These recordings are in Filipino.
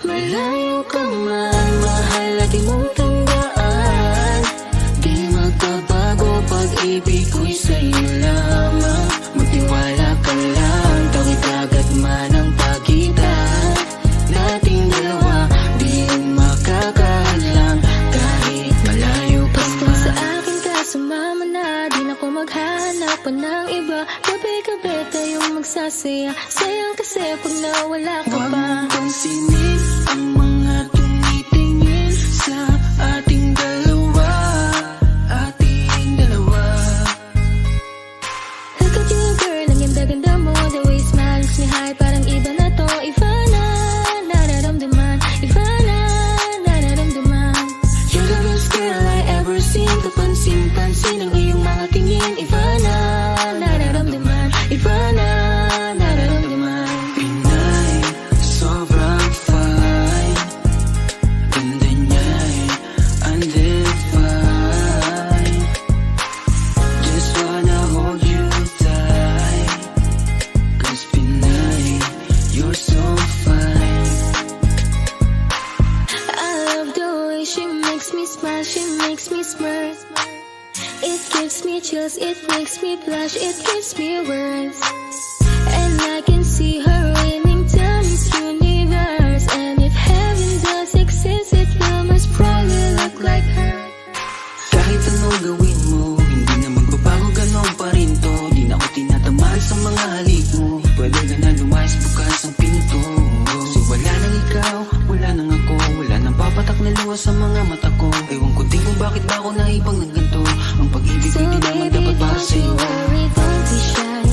Malayo ka man, mahal at di mong tandaan. Di magbabago, pag-ibig ko'y sa'yo lamang. Magtiwala ka lang, tawid agad man ang pagitan nating dalawa. Di makakahadlang kahit malayo ka man. Basta sa akin ka sumama na, di na ko maghahanap pa ng iba. Gabi-gabi tayong magsasaya, sayang kasi pag nawala ka Huwag pa. mong pansinin ang mga tumitingin sa ating dalawa, ating dalawa. Look at you girl, ang ganda-ganda mo. The way you smile makes me high, parang iba na to. Iba na, nararamdaman. Iba na, nararamdaman. You're the best girl I ever seen. Kapansin-pansin ang iyong mga tingin. Iba na, nararamdaman. Iba na, nararamdaman. Pinay, sobrang fine. Ganda niya'y undefined. Just wanna hold you tight. 'Cause Pinay, you're so fine. I love the way she makes me smile, she makes me smirk. It gives me chills, it makes me blush, it gives me words. And I can see her winning to Miss Universe. And if heaven does exist, it will most probably look like her. Kahit anong gawin mo, hindi na magbabago, ganon pa rin to. Di na ako tinatamaan sa mga halik mo. Pwede ka na lumayas, bukas ang pinto. Kasi wala nang ikaw, wala nang ako. Wala nang papatak na luha sa mga mata ko. Ewan ko din kung bakit ba ako naibang ng ganito. Ang pag-ibig So ko'y di naman baby, dapat para don't you sa'yo. worry, don't be shy.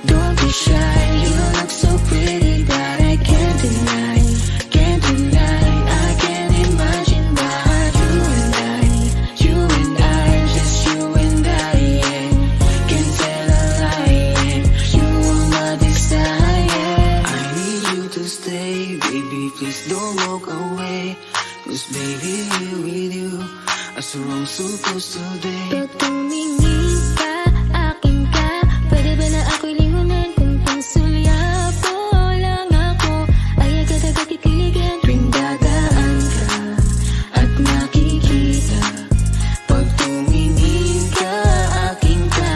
Don't be shy, you look so pretty that I can't deny. Can't deny, I can't imagine but you and I, just you and I, yeah. Can't tell a lie, yeah. You are my desire. I need you to stay, baby, please don't walk away. 'Cause baby, here with you, as we're supposed to be. Pag tumingin ka, akin ka. Pwede ba na ako'y lingunan kung pangsulyapo lang ako? Ay agad-agad kikiligan Tuwing dadaan ka at nakikita, pag tumingin ka, akin ka,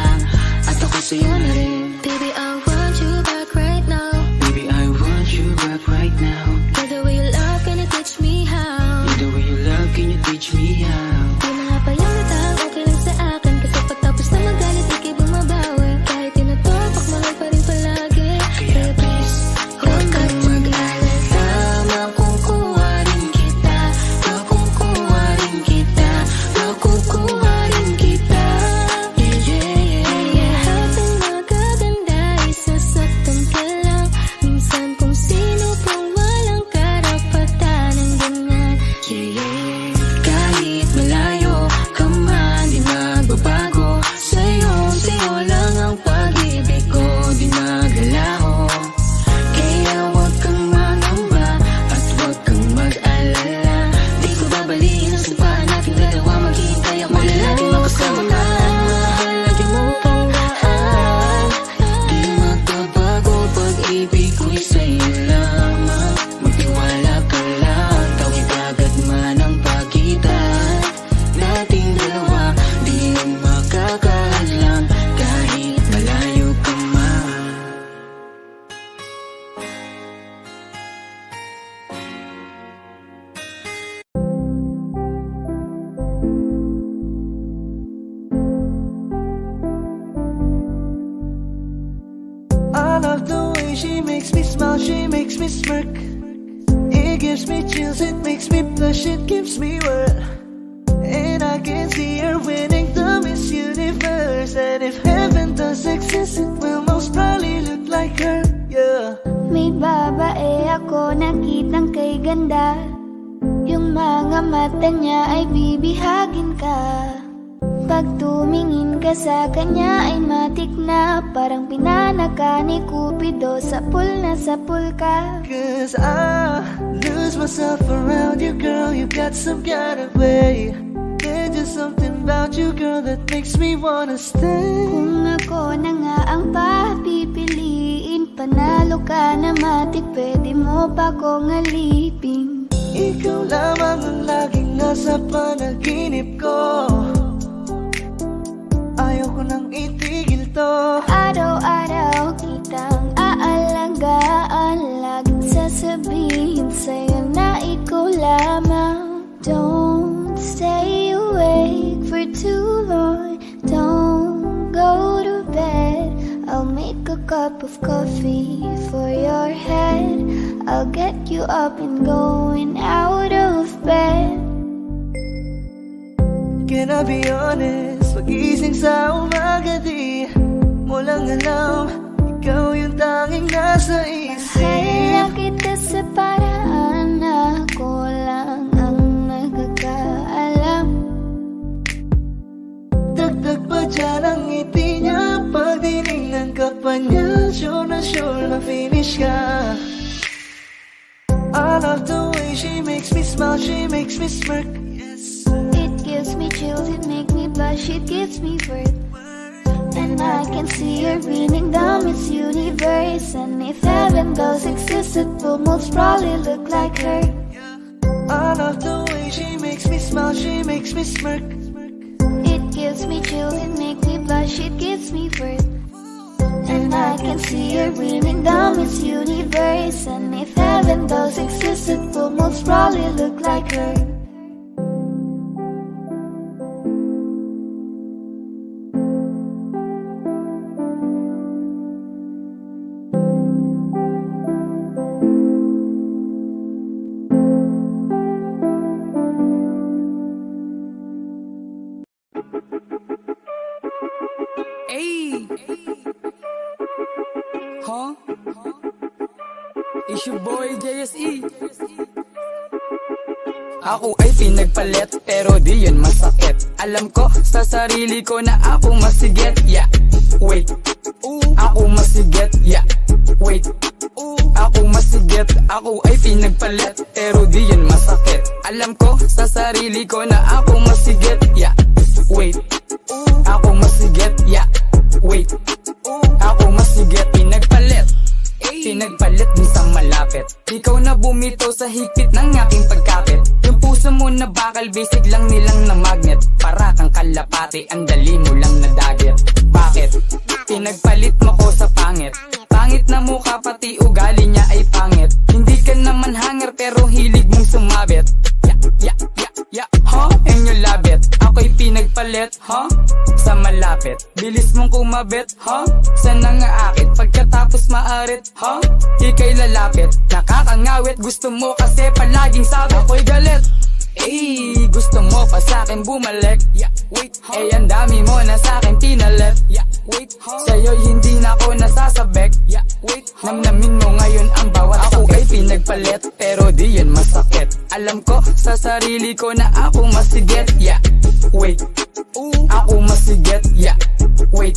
at ako sa'yo na rin. Baby, I want you back right now. Baby, I want you back right now. You're the way you love, can you teach me how? You're the way you love, can you teach me how? Di na nga pa yung natang okay lang sa akin. Kasi pagtapos na magalit, ikay bumabawi. Kahit tinutupak, mahal pa rin palagi. Kaya please, huwag kang mag-alala. Makukuha rin kita, makukuha rin kita, makukuha rin kita. Yeah, yeah, yeah. Lahat ng magaganda ay sasaktan ka lang. Minsan kung sino pang walang karapatan ng ganyan. Yeah, yeah. Kahit malayo ka man, di magbabago. Sa'yo lang ang pag-ibig ko, di maglalaho. Kaya wag kang mangamba at wag kang mag-alala. Di ko babaliin ang sampahan nating dalawa. Maghihintay ako na laging makasama ka. Mahal at di mo tandaan. Di magbabago, pag-ibig ko'y sa'yo lamang. Magtiwala ka lang, tawid agad man ang pagitan nating dalawa. Di makakahadlang kahit malayo ka man. I love the way she makes me smile, she makes me smirk. It gives me chills, it makes me blush, it gives me world. And I can see her winning the Miss Universe. And if heaven does exist, it will most probably look like her, yeah. May babae ako nakitang kay ganda. Yung mga mata niya ay bibihagin ka. Pag tumingin ka sa kanya ay matik na. Parang pinanaka ni Cupido, sapul na sapul ka. 'Cause I lose myself around you, girl. You got some kind of way. There's just something about you, girl, that makes me wanna stay. Kung ako na nga ang papipiliin, panalo ka na matik, pwede mo pa kong alipin. Ikaw lamang ang laging nasa panaginip ko. Ayaw ko nang itigil to. Araw-araw kitang aalagaan, laging sasabihin sa'yo na ikaw lamang. Don't stay awake for too long, don't go to bed. I'll make a cup of coffee for your head, I'll get you up and going out of bed. Can I be honest? Pag-gising sa umaga di mo lang alam, ikaw yung tanging nasa isip. Mahal kita sa paraan na ako lang ang nagkakaalam. Dagdag pa dyan ang ngiti niya, pag tinignan ka pa niya, sure na finish ka. I love the way she makes me smile, she makes me smirk. It gives me chills, it makes me blush, it gives me worth. And I can see her beaming down Miss Universe. And if heaven does exist, it will most probably look like her. I love the way she makes me smile, she makes me smirk. It gives me chills, it makes me blush, it gives me worth. And I can see her beaming down Miss Universe. And if heaven does exist, it will most probably look like her. Hey! Huh? It's your boy JSE. Ako ay pinagpalit pero di yun masakit. Alam ko sa sarili ko na ako masigit. Yeah, wait. Ako masigit. Yeah, wait. Ako masigit. Ako ay pinagpalit pero di yun masakit. Alam ko sa sarili ko na ako masigit. Yeah, wait. Ako masigit. Yeah, wait. Ako masigit. Pinagpalit. Pinagpalit minsan malapit. Ikaw na bumito sa higpit ng aking pagkapit. Yung puso mo na bakal, basic lang nilang na magnet. Para kang kalapati, ang dali mo lang na dagit. Bakit? Pinagpalit mo ko sa pangit. Pangit na mukha pati ugali niya ay pangit. Hindi ka naman hanger pero hilig mong sumabit. And you love it. Ako'y pinagpalit, sa malapit. Bilis mong kumabit, sana nga akit. Pagkatapos maarit, ika'y lalapit. Nakakangawit, gusto mo kasi palaging sabit. Ako'y galit, gusto mo pa sa'kin bumalik. Eh ang dami mo na sa'kin pinalit. Sa'yo'y hindi na ako nasasabik. Namnamin mo ngayon ang bawat sakit. Ako ay pinagpalit pero di yun masakit. Alam ko sa sarili ko na ako masigit. Yeah, wait. Ako masigit. Yeah, wait.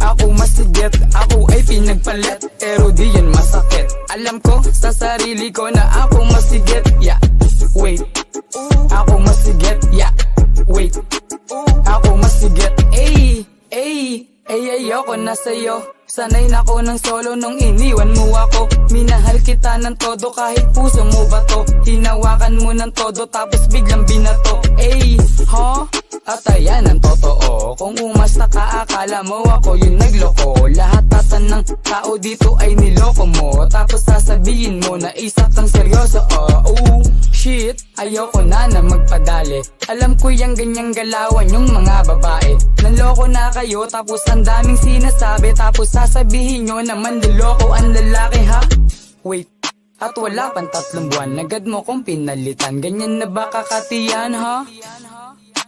Ako masigit. Ako ay pinagpalit pero di yun masakit. Alam ko sa sarili ko na ako masigit. Yeah, wait. Ako masigit. Yeah, wait. Ako masigit. Ayoko na sa'yo. Sanay na ko ng solo nung iniwan mo ako. Minahal kita ng todo kahit puso mo ba to. Hinawakan mo ng todo tapos biglang binato. At ayan ang totoo. Kung umasta ka akala mo ako yung nagloko. Lahat tatan ng tao dito ay niloko mo. Tapos sasabihin mo na isa kang seryoso. Shit, ayoko na magpadali. Alam ko yung ganyang galawan yung mga babae. Nanloko na kayo tapos ang daming sinasabi. Tapos sasabihin nyo naman niloko ang lalaki ha. Wait, at wala pang 3 buwan. Agad mo kong pinalitan. Ganyan na ba kakatiyan ha?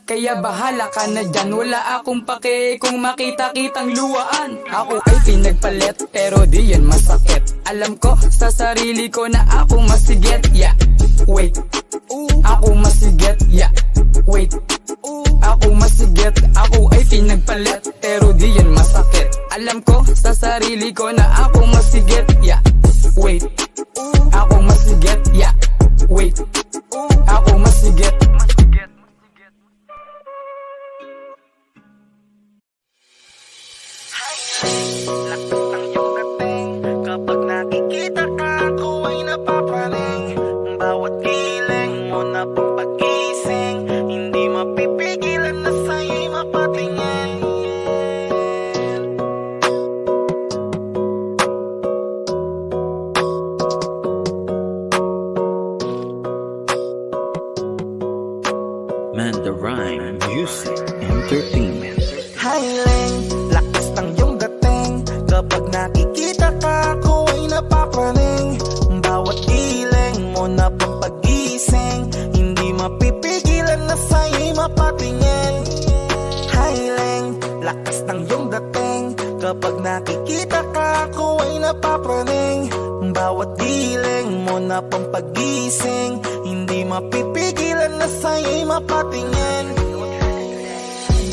Kaya bahala ka na dyan. Wala akong pake kung makita-kitang luwaan. Ako ay pinagpalit pero di yan masakit. Alam ko sa sarili ko na ako masigit. Yeah, wait. Ako masigit. Yeah, wait. Ako masigit. Ako ay pinagpalit pero di yan masakit. Alam ko sa sarili ko na ako masigit. Yeah, wait. Ako masigit. Yeah, wait. Ako masigit. Lakas ng iyong dating, kapag nakikita ka, ako ay napapaling. Bawat na pampagising. Hindi mapipigilan na sa'yo'y mapatingin.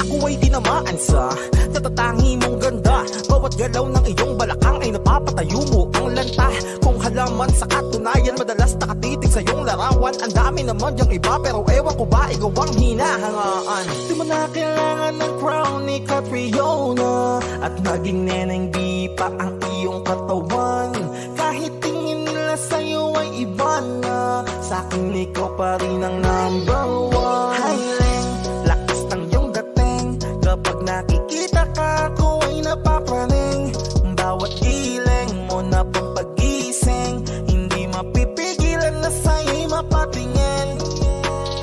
Ako ay tinamaan sa natatangi mong ganda. Bawat galaw ng iyong balakang ay napapatayo mo ang lanta. Kung halaman sa katunayan, madalas nakatitig sa iyong larawan. Ang dami naman yung iba, pero ewan ko ba ikaw ang hinahangaan. Di mo na kailangan ng crown ni Catriona, at naging neneng di pa ang iyong katawan. Kahit tingin nila sa'yo ay iba na, sa'kin ikaw pa rin ang number one. Highland, lakas ng iyong dating. Kapag nakikita ka, ako ay napapraning. Bawat giling mo na pampagising. Hindi mapipigilan na sa'yo'y mapatingin.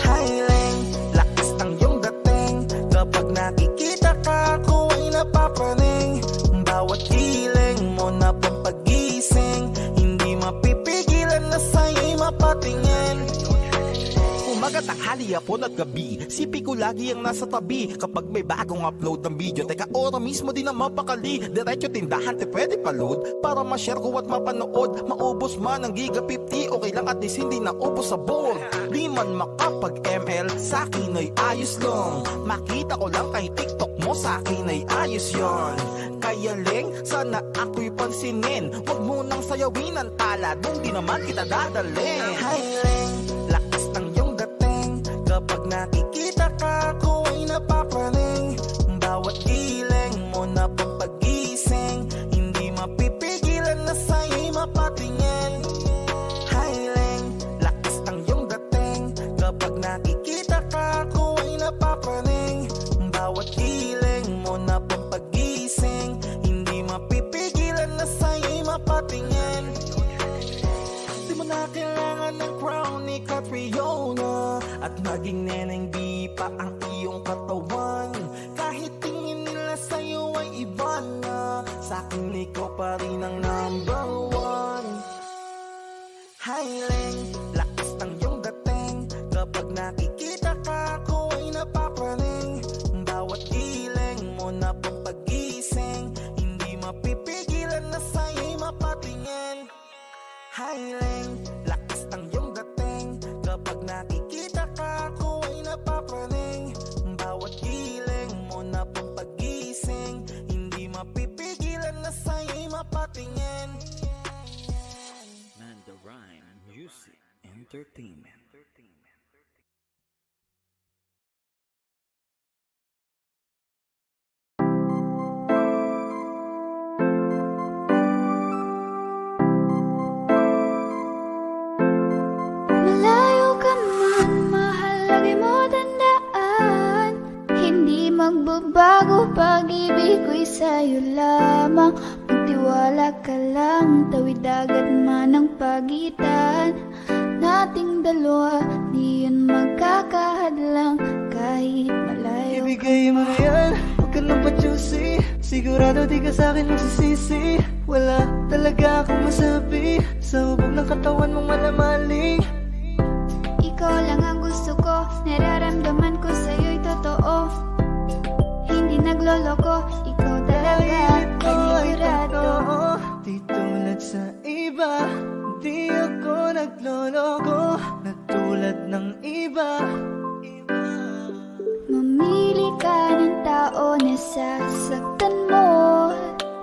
Highland, lakas ng iyong dating. Kapag nakikita ka, ako ay napapraning. Bawat giling mo na pampagising. Hindi mapipigilan na sa'yo'y mapatingin. Umaga, tanghali, hapon at gabi, sipi ko lagi ang nasa tabi. Kapag may bagong upload ng video, teka ora mismo din ang mapakali. Diretso tindahan, te pwede pa-load para ma-share ko at mapanood. Maubos man ang giga 50, okay lang at least hindi na ubos sa board. Di man makapag ML, sa'kin ay ayos lang. Makita ko lang kay TikTok mo, sa'kin ay ayos yon. Kaya Leng, sana ako'y pansinin. Huwag mo nang sayawin ang tala, dun di naman kita dadalhin. Hi Leng, lakas ng iyong dating. Kapag nakikita ka, ako ay napapraning. Bawat giling mo na pampagising. Hindi mapipigilan na sa'yo'y mapatingin. Highland, lakas ng iyong dating. Kapag nakikita ka, ako ay napapraning. Bawat giling mo na pampagising. Hindi mapipigilan na sa'yo'y mapatingin. Di mo na kailangan ng crown ni Catriona, at naging neneng di pa ang iyong katawan. Kahit tingin nila sa'yo ay iba na, sa'kin ikaw pa rin ang number one. Highland, lakas ng iyong dating. Kapag nakikita ka, ako ay napapraning. Bawat giling mo na pampagising. Hindi mapipigilan na sa'yo'y mapatingin. Highland, lakas ng iyong dating. Kapag nakikita ka, ako ay napapraning. Bawat giling mo na pampagising. Hindi mapipigilan na sa'yo'y mapatingin. Manda Rhyme Music Entertainment. Malayo ka man, mahal, lagi mo tandaan. Hindi magbabago, pag-ibig ko'y sa'yo lamang. Magtiwala ka lang, tawid dagat man ang pagitan nating dalawa, di yun magkakahadlang kahit malayo. Ibigay mo na yan, huwag ka nang pa-juicy. Sigurado di ka sa'kin magsisisi. Wala talaga akong masabi sa hubog ng katawan mong malamaling. Ikaw lang ang gusto ko, nararamdaman ko sa'yo'y totoo. Hindi nagloloko, ikaw talaga, panigurado. Di tulad sa iba, di ako nagloloko na tulad ng iba. Mamili ka ng tao na sasaktan mo,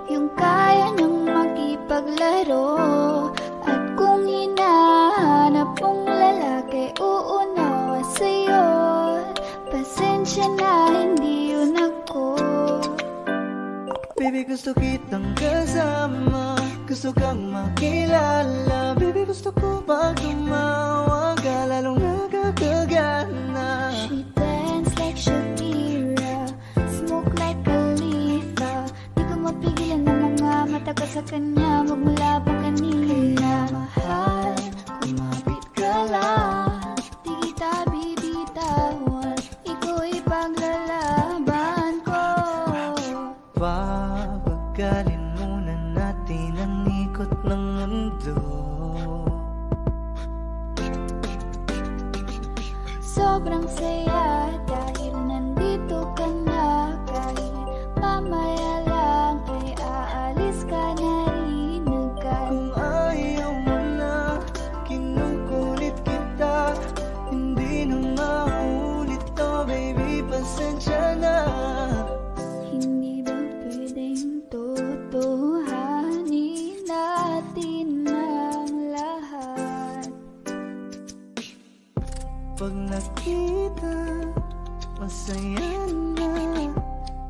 yung kaya niyang makipaglaro. At kung hinahanap mong lalaki, uunawa sa'yo. Pasensya na, hindi yun ako. Baby, gusto kitang kasama, gusto kang makilala. Baby, gusto ko pag tumawag ka, lalong nakakagana. She dance like Shakira, smoke like Khalifa. Di ko mapigilan ng mga mata ko sa kanya, magmula pa kanina. Mahal, kumapit ka lang, di kita bibitawan. Iko'y paglalaban ko. Papagalin muna natin ang ikot ng mundo. Sobrang saya dahil nandito ka na. Kahit mamaya lang ay aalis ka na rin agad. Kung ayaw mo na, Pag nakita, masaya na.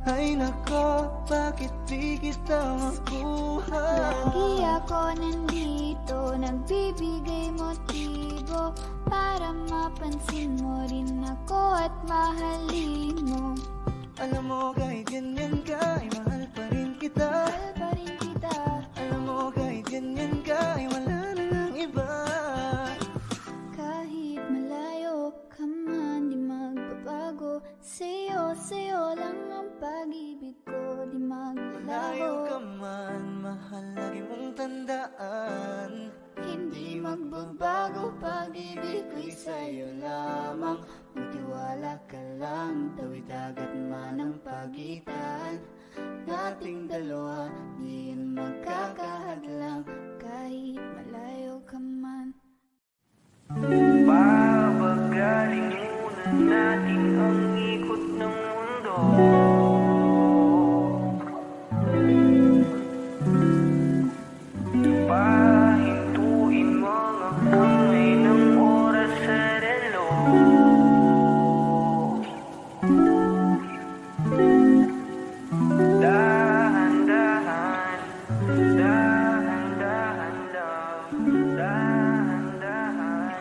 Ay nako, bakit di kita makuha? Lagi ako nandito, nagbibigay motibo para mapansin mo rin ako at mahalin mo. Alam mo kahit ganyan ka, ay mahal pa rin kita. Mahal pa rin kita. Alam mo kahit ganyan ka, ay wala na ng iba. Kahit malayo ka man, di magbabago. Sa'yo lang ang pag-ibig ko, di Layo maglaho. ka man, mahal lagi mong tandaan. Hindi magbabago, pag-ibig ko'y sa'yo lamang. Magtiwala ka lang, tawid dagat man ang pagitan. Nating dalawa, di yan magkakahadlang. Kahit malayo ka man. Papagalin muna natin ang ikot ng mundo. Pahintuin mga kamay ng oras sa relo. Dahan-dahan, dahan-dahan lang, dahan-dahan.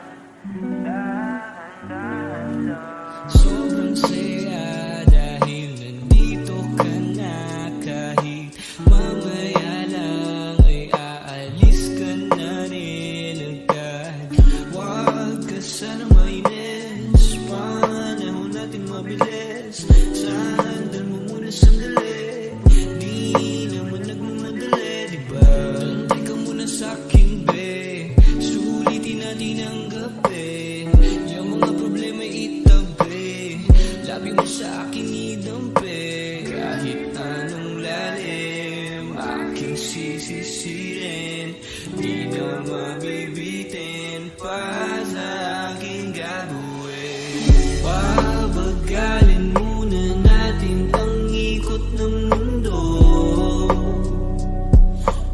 Sobrang saya dahil nandito ka na. Kahit mamaya lang ay aalis ka na rin agad. Huwag ka sana mainis, panahon natin mabilis. Sandal mo muna sandali, di naman nagmamadali, diba? Tantay ka muna sa'kin, be, sulitin natin ang gabi. Yung mga problema itabi, labi mo sa akin idampi. Kahit anong lalim, aking sisisirin, di na mabibitin pa sa aking gagawin. Pabagalin muna natin ang ikot ng mundo.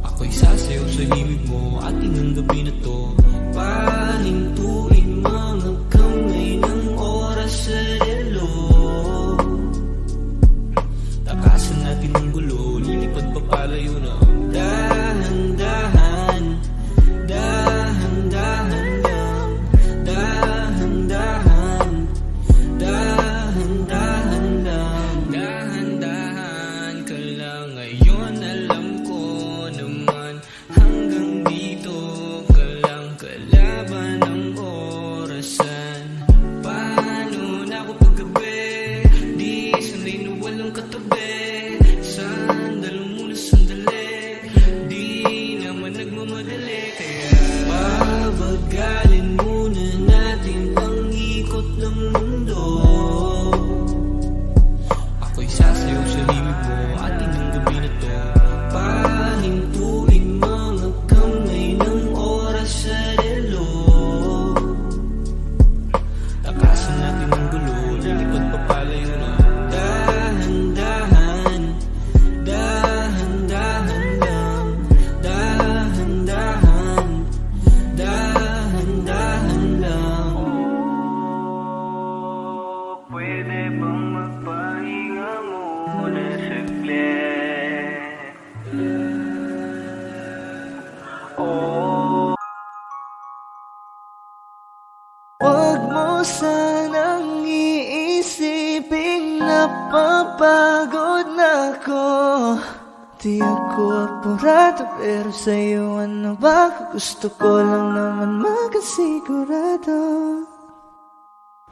Ako'y sasayaw sa limig mo, ating ang gabi na to. Pahintuin mga kamay ng oras sa relo. Takasan natin ang gulo, lilipad pa palayo na. Dahan-dahan, dahan-dahan lang. Dahan-dahan, dahan-dahan lang. Dahan-dahan ka lang ngayon, alam ko naman. Hanggang dito ka lang, kalaban ng orasan. Paano na ako paggabi, di sanay na walang katabi. Sandal mo muna sandali, di naman nagmamadali. Kaya pabagalin muna natin ang ikot ng mundo. Ako'y sasayaw sa limig mo, ating ang gabi na to. Pahintuin mga kamay ng oras sa relo. Takasan natin ang gulo, lilipad pa palayo na. Dahan-dahan, dahan-dahan lang. Dahan-dahan, dahan-dahan lang. Pwede bang magpahinga muna saglit? Oh, Huwag mo sanang iisiping napapagod na ako. Di ako apurado, pero sa'yo ano ba? Gusto ko lang naman makasigurado.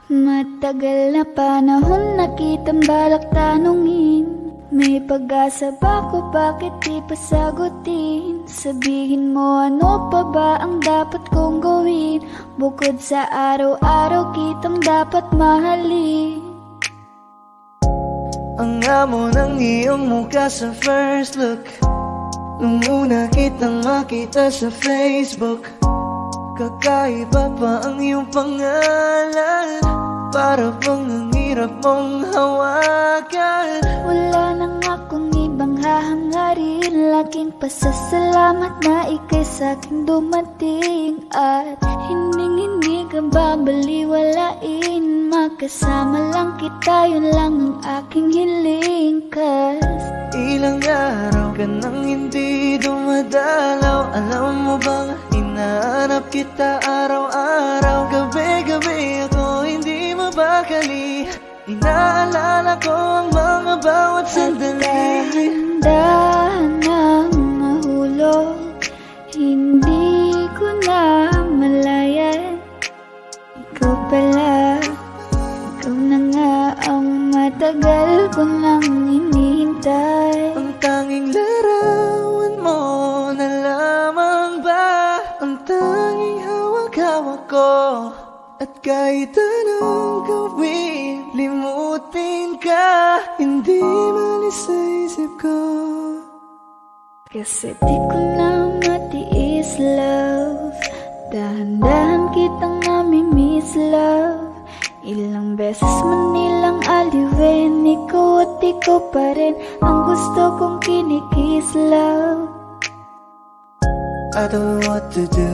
Matagal na panahon na kitang balak tanungin. May pag-asa ba ko, bakit di pa sagutin? Sabihin mo ano pa ba ang dapat kong gawin? Bukod sa araw-araw kitang dapat mahalin. Ang amo ng iyong mukha sa first look, nung una kitang makita sa Facebook. Kakaiba pa ang iyong pangalan, para bang ang hirap mong hawakan. Wala nang akong ibang hahangarin, laking pasasalamat na ika'y sa'king dumating. At hindi ka babaliwalain. Makasama lang kita, yun lang ang aking hiling. Cause ilang araw ka nang hindi dumadalaw. Alam mo bang hinahanap kita araw-araw. Gabi-gabi ako hindi mabakali. Inaalala ko ang mga bawat sandali. dahan-dahan ang nahulog, hindi ko na malayan. Ikaw pala, ikaw na nga ang matagal ko nang hinihintay. Ang tanging larawan mo na lamang ba ang tanging hawak-hawak ko. At kahit anong gawin, limutin ka, hindi malis sa isip ko. Kasi di ko na matiis, love. Dahan-dahan kitang nami-miss, love. Ilang beses man nilang aliwin, ikaw at ikaw pa rin ang gusto kong kinikis, love. I don't know what to do,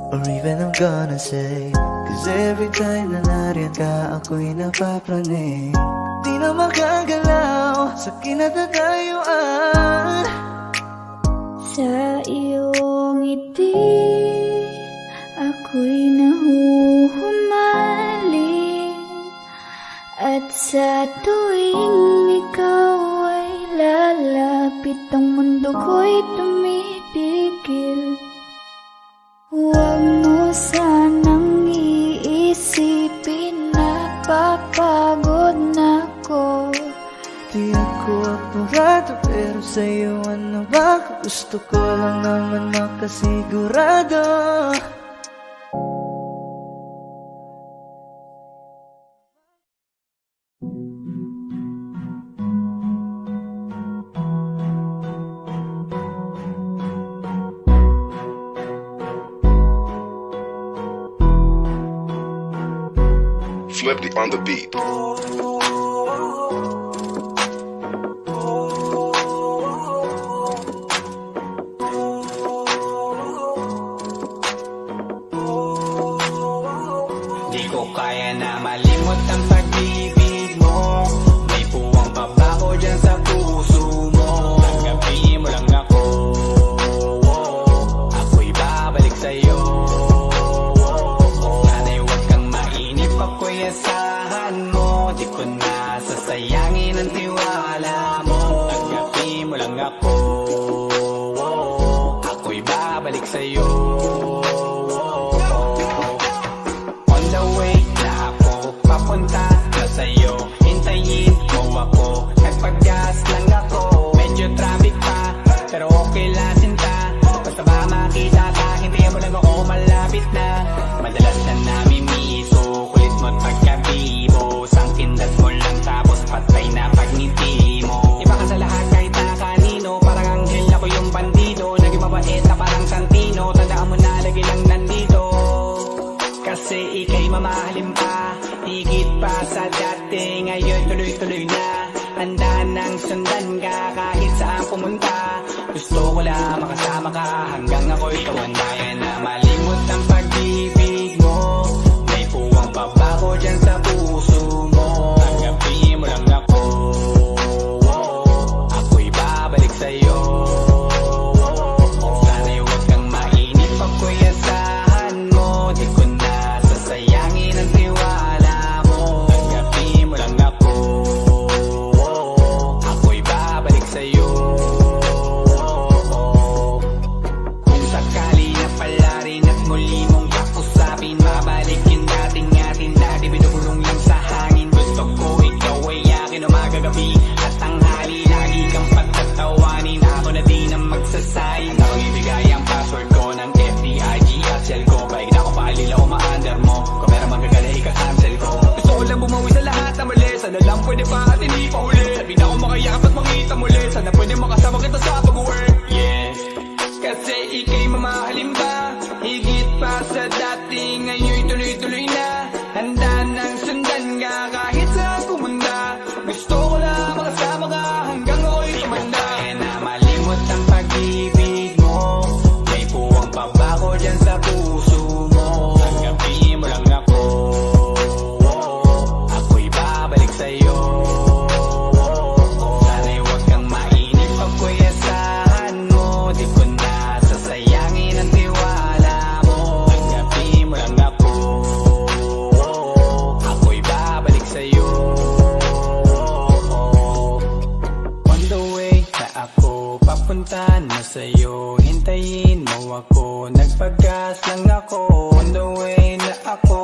or even I'm gonna say. Cause every time na nariyan ka, ako'y napapraning. Di na makagalaw sa kinatatayuan. Sa iyong ngiti, ako'y nahuhumaling. At sa tuwing ikaw ay lalapit, ang mundo ko'y tumitigil. Huwag mo sanang iisipin na papagod na ako. Di ako apurado, pero sa'yo ano ba? Gusto ko lang naman makasigurado. Flippy on the beat. Di ko kaya na malimot ang pag-ibig mo. May puwang pa ba ko dyan sa puso mo? Tanggapin mo lang ako, ako'y babalik sa'yo. Sana'y huwag kang mainip, ako'y asahan mo. Di ko na sasayangin ang tiwala mo. Tanggapin mo lang ako, ako'y babalik sa'yo. On the way na ako, papunta na sa'yo. Hintayin mo ako, nagpag-gas lang ako. Medyo traffic pa, pero okay lang sinta. Basta ba makita ka, hintayin mo lang ako, malapit na. Madalas na namimiso, kulit mo't pagkabibo. Sangkindas mo lang tapos patay na pagngiti mo. Iba ka sa lahat kahit na kanino, parang anghel ako yung bandido. Naging mabait na parang Santino, tandaan mo na lagi lang nandito. Kasi ika'y mamahalin pa, higit pa sa dati. Ngayon tuloy-tuloy na, handa nang sundan ka kahit saan pumunta. Gusto ko lang makasama ka hanggang ako'y tumanda. Kaya na malimot ang pag-ibig mo. May puwang pa ba ko dyan sa puso mo? Tanggapin mo lang ako, ako'y babalik sa'yo. Sana'y huwag kang mainip, ako'y asahan mo. Di ko na sasayangin ang tiwala mo. Tanggapin mo lang ako, ako'y babalik sa'yo. Kung sakali na pala rin at muli mong kakusapin, babalikin dating atin na di binubulong lang sa hangin. Gusto ko ikaw ay akin umagabi at tanghali. Lagi kang pagtatawanin, ako na din ang magsasayin. Akong ibigay ang password ko ng FDIG at cell ko. Baik na ako paalila o ma-under mo, kung meron magagala ika-cancel ko. Gusto ko lang bumawi sa lahat na mali. Sana lang pwede pa at hindi pa huli. Sabi na ako makayakap at makita muli. Sana pwede makasama kita sa pag-work. Yeah, kasi ika'y mamahalin ba, higit pa sa dati. Ngayon tuloy-tuloy na, handa nang sundan ka kahit saan pumunta. Gusto ko lang makasama ka hanggang ako'y tumanda. Kaya na malimot ang pag-ibig mo. May puwang pa ba ko dyan sa puso mo? Tanggapin mo lang paggas lang ako. On the way na ako,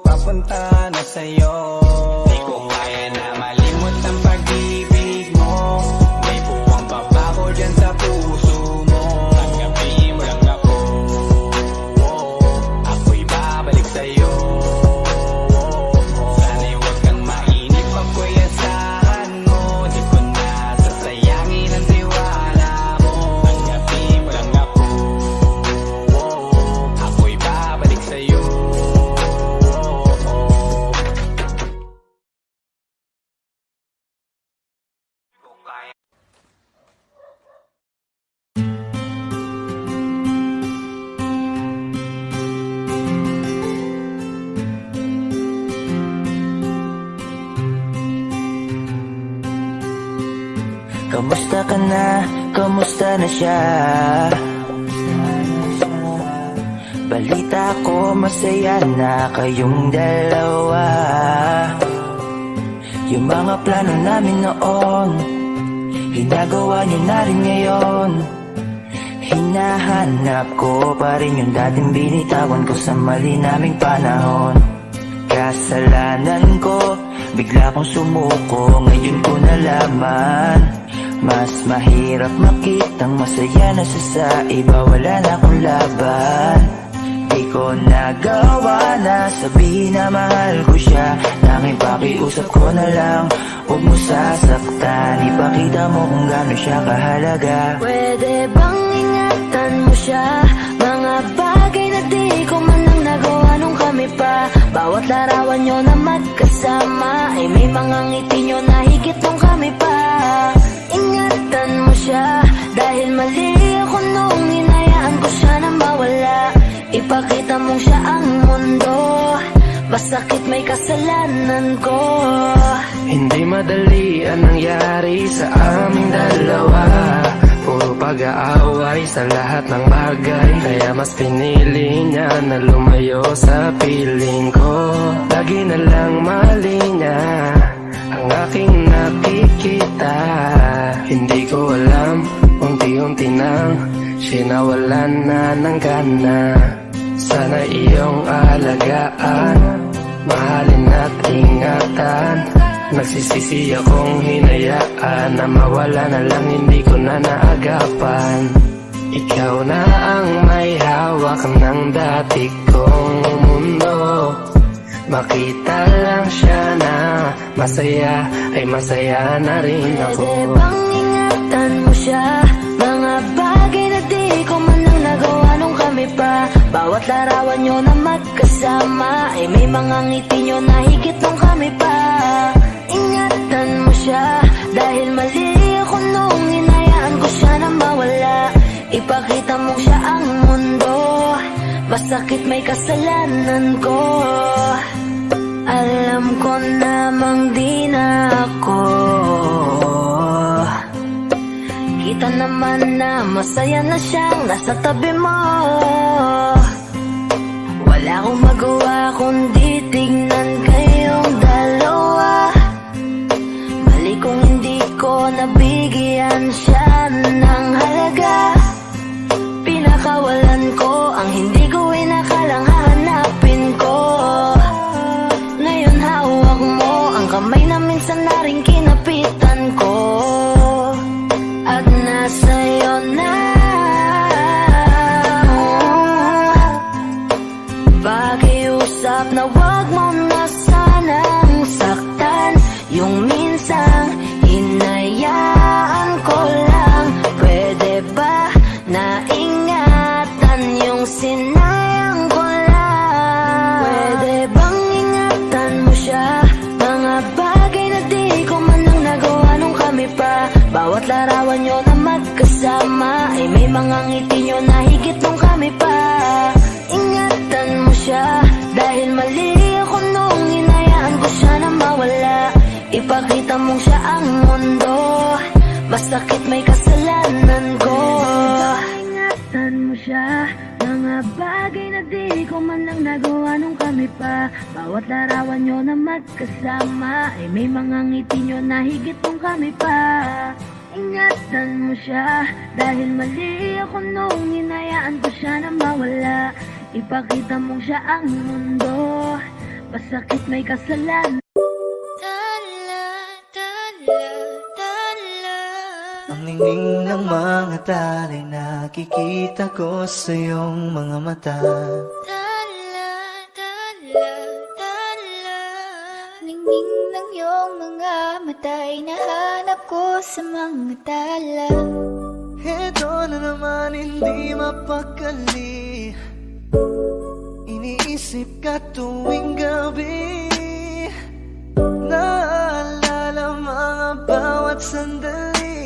papunta na sa'yo. Di ko kaya na malimot ang pag-ibig mo. May buwang babago dyan sa puso mo. Tanggapin mo lang ako, ako'y babalik sa'yo. Sana'y huwag kang mainip, ako'y asahan mo. Di ko na sasayangin ang tiwala mo. Tanggapin mo lang ako, ako'y babalik sa'yo. Kamusta ka na? Kamusta na siya? Balita ko masaya na kayong dalawa. Yung mga plano namin noon, ginagawa niyo na rin ngayon. Hinahanap ko pa rin yung dating binitawan ko sa mali naming panahon. Kasalanan ko, bigla kong sumuko, ngayon ko nalaman. Mas mahirap makitang masaya na siya sa iba, wala na akong laban. Di ko nagawa na sabihin na mahal ko siya. Tanging pakiusap ko na lang, huwag mo sasaktan. Ipakita mo kung gaano siya kahalaga. Pwede bang ingatan mo siya? Mga bagay na di ko man lang nagawa nung kami pa. Bawat larawan nyo na magkasama ay may mga ngiti nyo na higit nung kami pa. Ingatan mo siya, dahil mali ako nung hinayaan ko siya na mawala. Ipakita mong siya ang mundo, masakit may kasalanan ko. Hindi madali ang nangyari sa aming dalawa. Puro pag-aaway sa lahat ng bagay, kaya mas pinili niya na lumayo sa piling ko. Lagi na lang mali niya ang aking nakikita. Hindi ko alam, unti-unti nang sinawalan na ng gana. Sana iyong alagaan, mahalin at ingatan. Nagsisisi akong hinayaan na mawala na lang, hindi ko na naagapan. Ikaw na ang may hawak ng dati kong mundo. Makita lang siya na masaya, ay masaya na rin ako. Pwede bang ingatan mo siya? Mga bagay na di ko man lang nagawa nung kami pa. Bawat larawan nyo na magkasama ay may mga ngiti nyo na higit nung kami pa. Ingatan mo siya, dahil mali ako nung hinayaan ko siya na mawala. Ipakita mo siya ang mundo, masakit may kasalanan ko. Alam ko namang di na ako. Kita naman na masaya na siyang nasa tabi mo. Wala akong magawa kundi tignan kayong dalawa. Mali kung hindi ko nabigyan siya ng halaga. Pinakawalan ko ang hindi ko inakalang hahanapin ko. Ngayon hawak mo ang kamay na minsan na rin kinapitan ko. At nasa'yo na pakiusap na wag mo na sanang saktan. Yung minsan hinayaan ko lang. Pwede ba na ingatan yung sinayang ko lang? Pwede bang ingatan mo siya? Mga bagay na di ko man lang nagawa nung kami pa. Bawat larawan nyo na magkasama ay may mga ngiti nyo na higit nung kami pa. Ingatan mo siya, dahil mali ako nung hinayaan ko siya na mawala. Ipakita mong siya ang mundo, masakit may kasalanan ko. Ingatan mo siya, mga bagay na di ko man lang nagawa nung kami pa. Bawat larawan nyo na magkasama ay may mga ngiti nyo na higit nung kami pa. Ingatan mo siya, dahil mali ako nung hinayaan ko siya na mawala. Ipakita mong siya ang mundo, pasakit may kasalanan. Ang ningning ng mga talay nakikita ko sa iyong mga mata. Ningning ng iyong mga mata ay nahanap ko sa mga tala. Ito na naman hindi mapakali, iniisip ka tuwing gabi. Naalala mga bawat sandali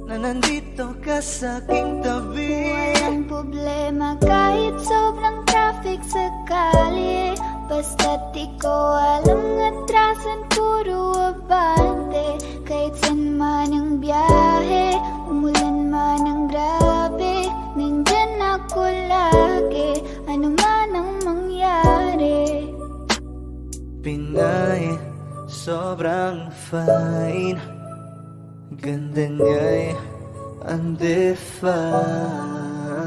na nandito ka sa aking tabi. Walang problema kahit sobrang traffic sa kali, basta't ikaw alam atrasan puro abante. Kahit san man ang biyahe, umulan man ang grabe, nandyan ako lagi, ano man ang mangyari. Pinay, sobrang fine, ganda niya'y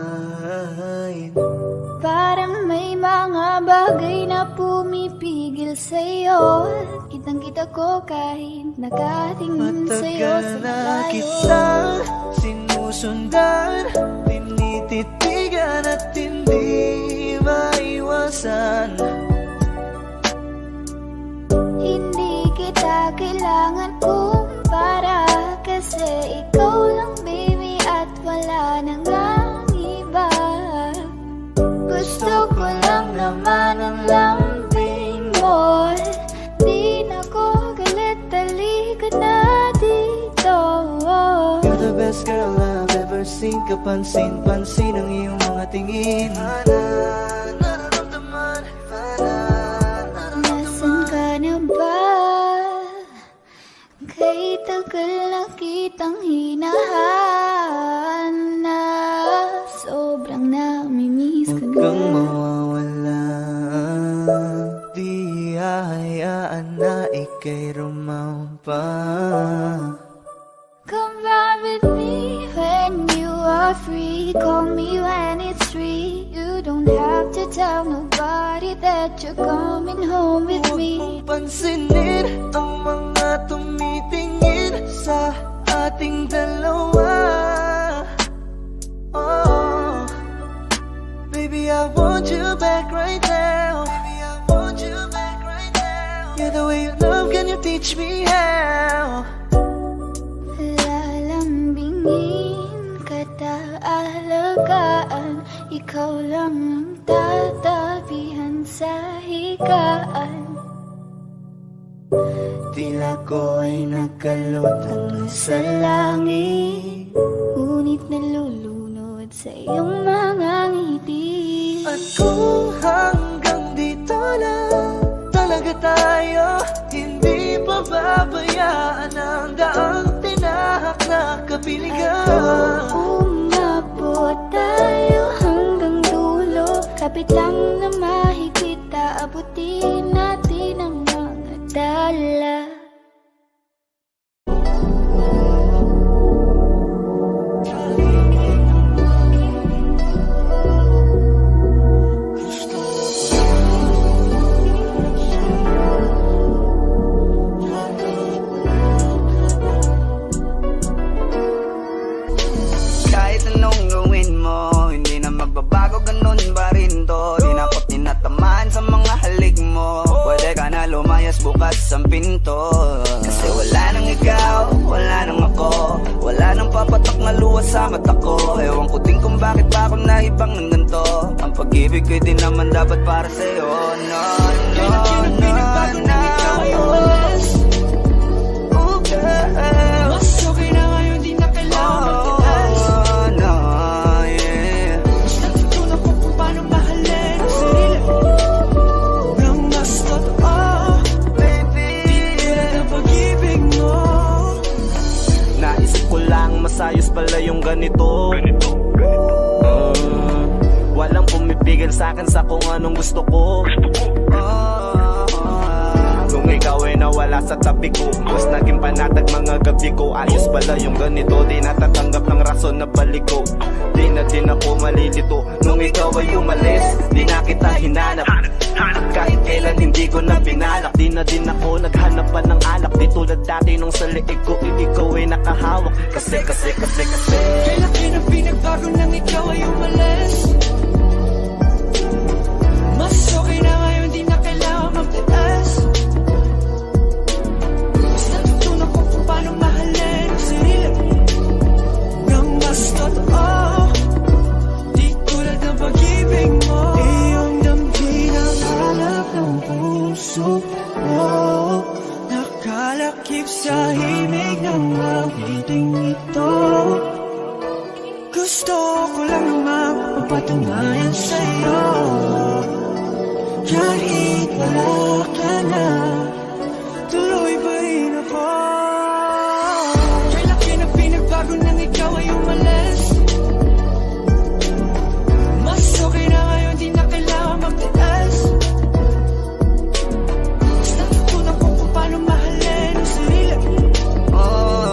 undefined. Parang may mga bagay na pumipigil sa'yo, kitang-kita ko kahit nakatingin sa'yo sa Matagal na malayo. kitang sinusundan, tinititigan at hindi maiwasan. Hindi kita kailangan kumpara, kasi ikaw lang baby at wala nang ang iba. Gusto ko lang naman ang lambing mo, di na ko galit, halika na dito. You're the best girl I've ever seen. Kapansin-pansin ang iyong mga tingin. Nararamdaman, Nasaan ka na ba? Kay tagal na kitang hinahanap, sobrang namimiss ko huwag na. kang mawawala, di hahayaan na ika'y rumampa. Come back with me when you are free, call me when it's free. You don't have to tell nobody that you're coming home with Huwag me. mong pansinin ang mga tumitingin sa ating dalawa. Oh, baby, I want you back right now. Baby, I want you back right now. Yeah, the way you love, can you teach me how? Lalambingin kita, alagaan, ikaw lang ang tatabihan sa higaan. Tila ko ay nakalutang sa langit, Ngunit nalulunod sa iyong mga ngiti. at kung hanggang dito lang talaga tayo, hindi pa babayaan ang daang tinahak na kapiligan. Umabot tayo hanggang dulo, kapit lang na mahigita, abutin natin ang mga dala. Kahit anong gawin mo, hindi na magbabago, ganun pa rin to. Di na ko tinatamaan sa mga halik mo. Pwede ka na lumayas bukas ang pinto, kasi wala nang ikaw, wala nang ako, wala nang papatak na luha sa mata ko. Ewan ko din kung bakit pa ako naibang ng ganito. Ang pag-ibig ko din naman dapat para sa'yo. No, no, no, no. Oh, girl. Mas okay na ngayon, di na kailangan magtiis. Oh, no, yeah. Natutunan ko kung paano mahalin ang sarili nang mas totoo, baby. Tulad ang pag-ibig mo. Naisip ko lang masayos pala yung ganito. Walang pumipigil sa'kin sa kung anong gusto ko. Kung ikaw ikaw ay nawala sa tabi ko. Mas naging panatag mga gabi ko. Ayos pala yung ganito, di natatanggap ng rason na balik ko. Di na din ako malilito nung ikaw ay umalis. Di na kita hinanap, kahit kailan hindi ko na pinalak. Di na din ako naghanap pa ng alak. Di tulad dati nung sa liig ko, ikaw ay nakahawak. Kasi Kailan na pinagbago nang ikaw ay umalis? Mas okay na ngayon, di na kailangan magtaas. Mas natutunan ko kung paano mahalin ang sarili nang mas totoo. Di tulad ng pag-ibig mo. Iyong damhin ang hanap ng puso mo. Nakalakip sa himig ng awiting ito. Gusto ko lang naman magpatunayan sa'yo. Kahit wala ka na, tuloy pa rin ako. Kailan na pinagbago nang ikaw ay umalis? Mas okay na ngayon, di na kailangan magtaas. Mas natutunan ko kung paano mahalin ang sarili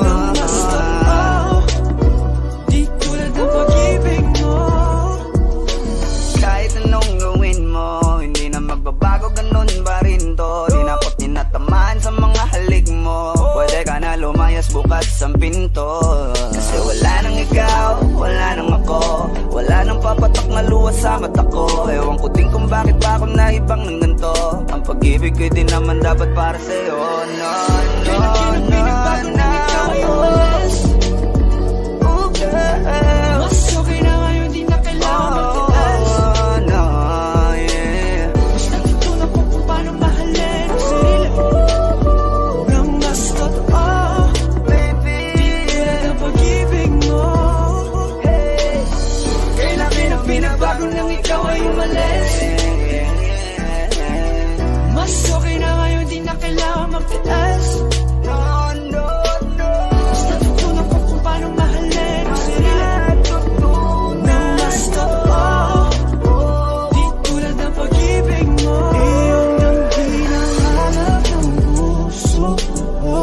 nang mas totoo. Di tulad ng pag-ibig mo. Kahit anong gawin mo, hindi na magbabago, ganun pa rin to. Di na ako tinatamaan sa mga halik mo. Pwede ka na lumayas, bukas ang pinto. Kasi wala nang ikaw, wala nang ako. Wala nang papatak na luha sa mata ko. Ewan ko din kung bakit ba ako naibang ng ganito. Ang pag-ibig ko'y di naman dapat para sa'yo. No, no, no, no. Mas okay na ngayon, di na kailangan magtaas. No, yeah. Mas natutunan ko kung paano mahalin ang sarili nang mas totoo. Di tulad ng pag-ibig mo. Kailan na pinagbago nang ikaw ay umalis? Mas okay na ngayon, di na kailangan magtaas. Mas natutunan ko kung paano mahalin ang sarili nang mas totoo. Di tulad ng pag-ibig mo. Iyong damhin ang hanap ng puso mo.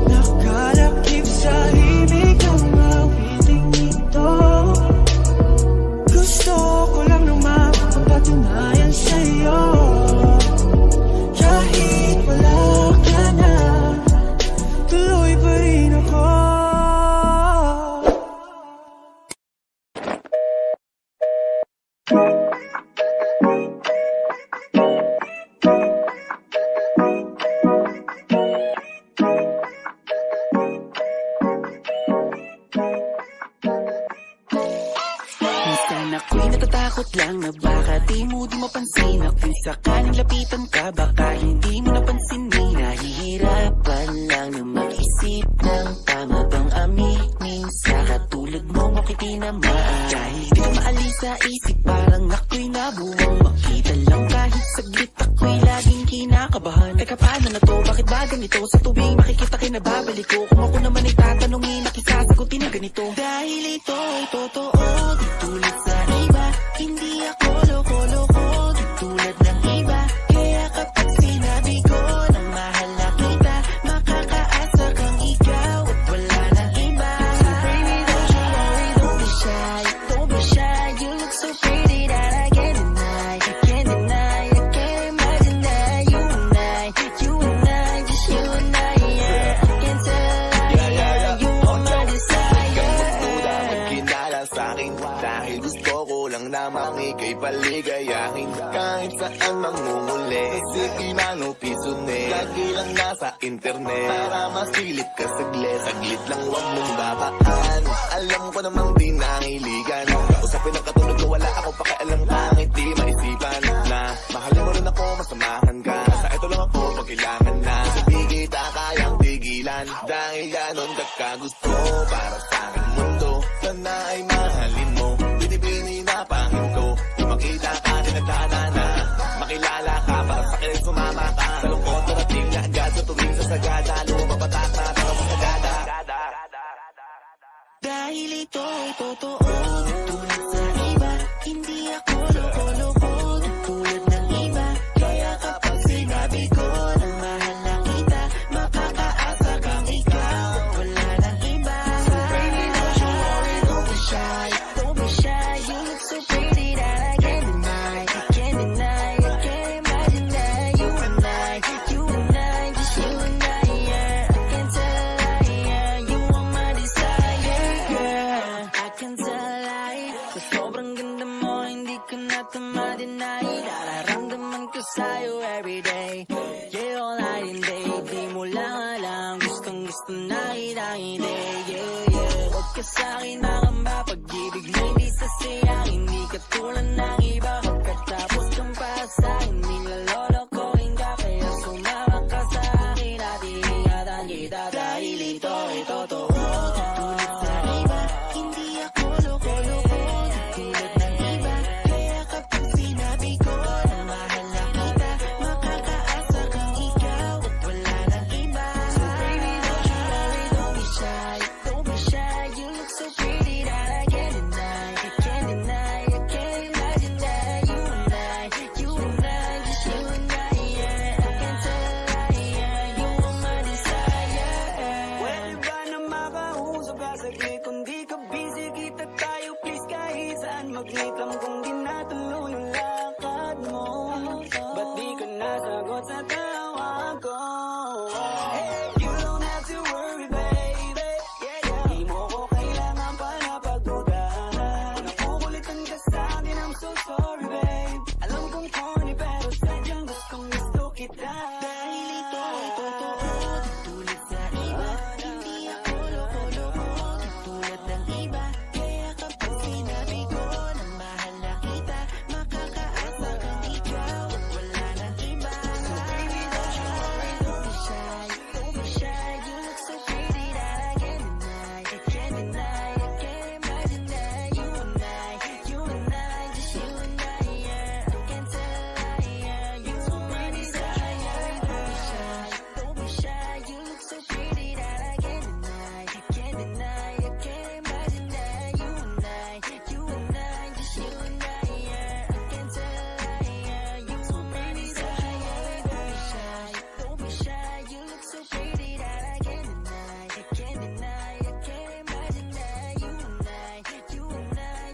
Nakalakip sa himig ng awiting ito. Gusto ko lang naman magpatunayan sa'yo. Kahit wala ka na, tuloy pa rin ako. Minsan ako'y natatakot lang na baka di mo mapansin. Ako'y sakaling lapitan ka, baka hindi mo napansinin. Nahihirapan lang na mag-isip ng tama bang aminin sa katulad mo makikinamaan. Dahil di ko maalis sa isip, parang ako'y nabuwang makita lang kahit saglit. Ako'y laging kinakabahan. Teka, paano na to? Bakit ba ganito? Sa tuwing makikita kinababalik ko. Kung ako naman ay tatanungin, nakisasagutin na ganito. Dahil ito ay totoo, di tulad sa iba. Hindi ako loko-loko, di tulad ng iba. Kaya kapag sinabi ko na mahal na kita, makakaasa kang ikaw at wala nang iba. So baby, don't you worry, don't be shy, don't be shy. You look so pretty that I can't deny, I can't deny, I can't imagine that you and I, just you and I, yeah. I can't tell, yeah, you are my desire. magkinala sa'kin dahil gusto ko lang namang ika'y paligayahin. Kahit saan mangunguli, isipin ang upisune. Lagi lang nasa internet para masilip ka saglit. Saglit lang, wag mong babaan. Alam ko namang di nangiligan. Kausapin ang katulad ko, wala ako pakialam. Kahit di maisipan na mahalin mo rin ako, masamahan ka. Sa ito lang ako pag kailangan na. Sabi kita kayang tigilan dahil ganon ka kagusto para sa aking mundo. Sana ay mahalin mo, binibini na pahinto. Yung makita ka, tinagdana na makilala ka, para sa akin sumama ka. Sa lungkot narating na agad sa tuwing sa sagada. Lumapatak na para sa sagada. Dahil ito ay totoo, di tulad sa iba. deny. Nararamdaman ko sa'yo everyday. Yeah, all night and day. Di mo lang alam, gustong gusto na kita, hindi. Yeah, yeah. Huwag ka sa'kin makamba, pag-ibig na hindi sasayang. Hindi ka tulad ng iba, pagkatapos kang para sa'kin. Nilalolokohin ka, kaya sumama ka sa akin. At iingatan kita dahil ito ay totoo. Tulad sa iba, hindi ako loko-loko. Tulad ng iba, kaya kapag sinabi ko na mahal na kita, makakaasa kang ikaw at wala nang iba. So baby, don't you worry, don't be shy. Don't be shy, you look so pretty that I can't deny. I can't deny, I can't imagine that you and I, just you and I, yeah. I can't tell a lie, yeah. You are my desire. Pwede ba na makausap ka saglit? Kung di ka busy, kita tayo please kahit saan mag-meet lang. Kung di natuloy yung lakad mo, ba't di ka nasagot sa tawag ko? Hey, you don't have to worry, baby. Di mo ko kailangan pa na pagdudahan. Nakukulitan ka sa akin, I'm so sorry, babe. Alam kong corny pero sadyang gusto kita. Dahil ito ay totoo, tulad sa iba, hindi ako loko-loko. Tulad ng iba, kaya kapag sinabi ko na mahal na kita, makakaasa kang ikaw at wala nang iba. So baby, don't you worry, don't be shy. Don't be shy, you look so pretty that I can't deny. I can't deny, I can't imagine that you and I, just you and I, yeah. I can't tell a lie, yeah. You are my desire. Don't be shy, you look so pretty that I can't deny. I can't deny, I can't imagine that you and I, just you and I, yeah. I can't tell a lie, yeah. You are my desire. Don't be shy, you look so pretty that I can't deny. I can't deny, I can't imagine that you and I,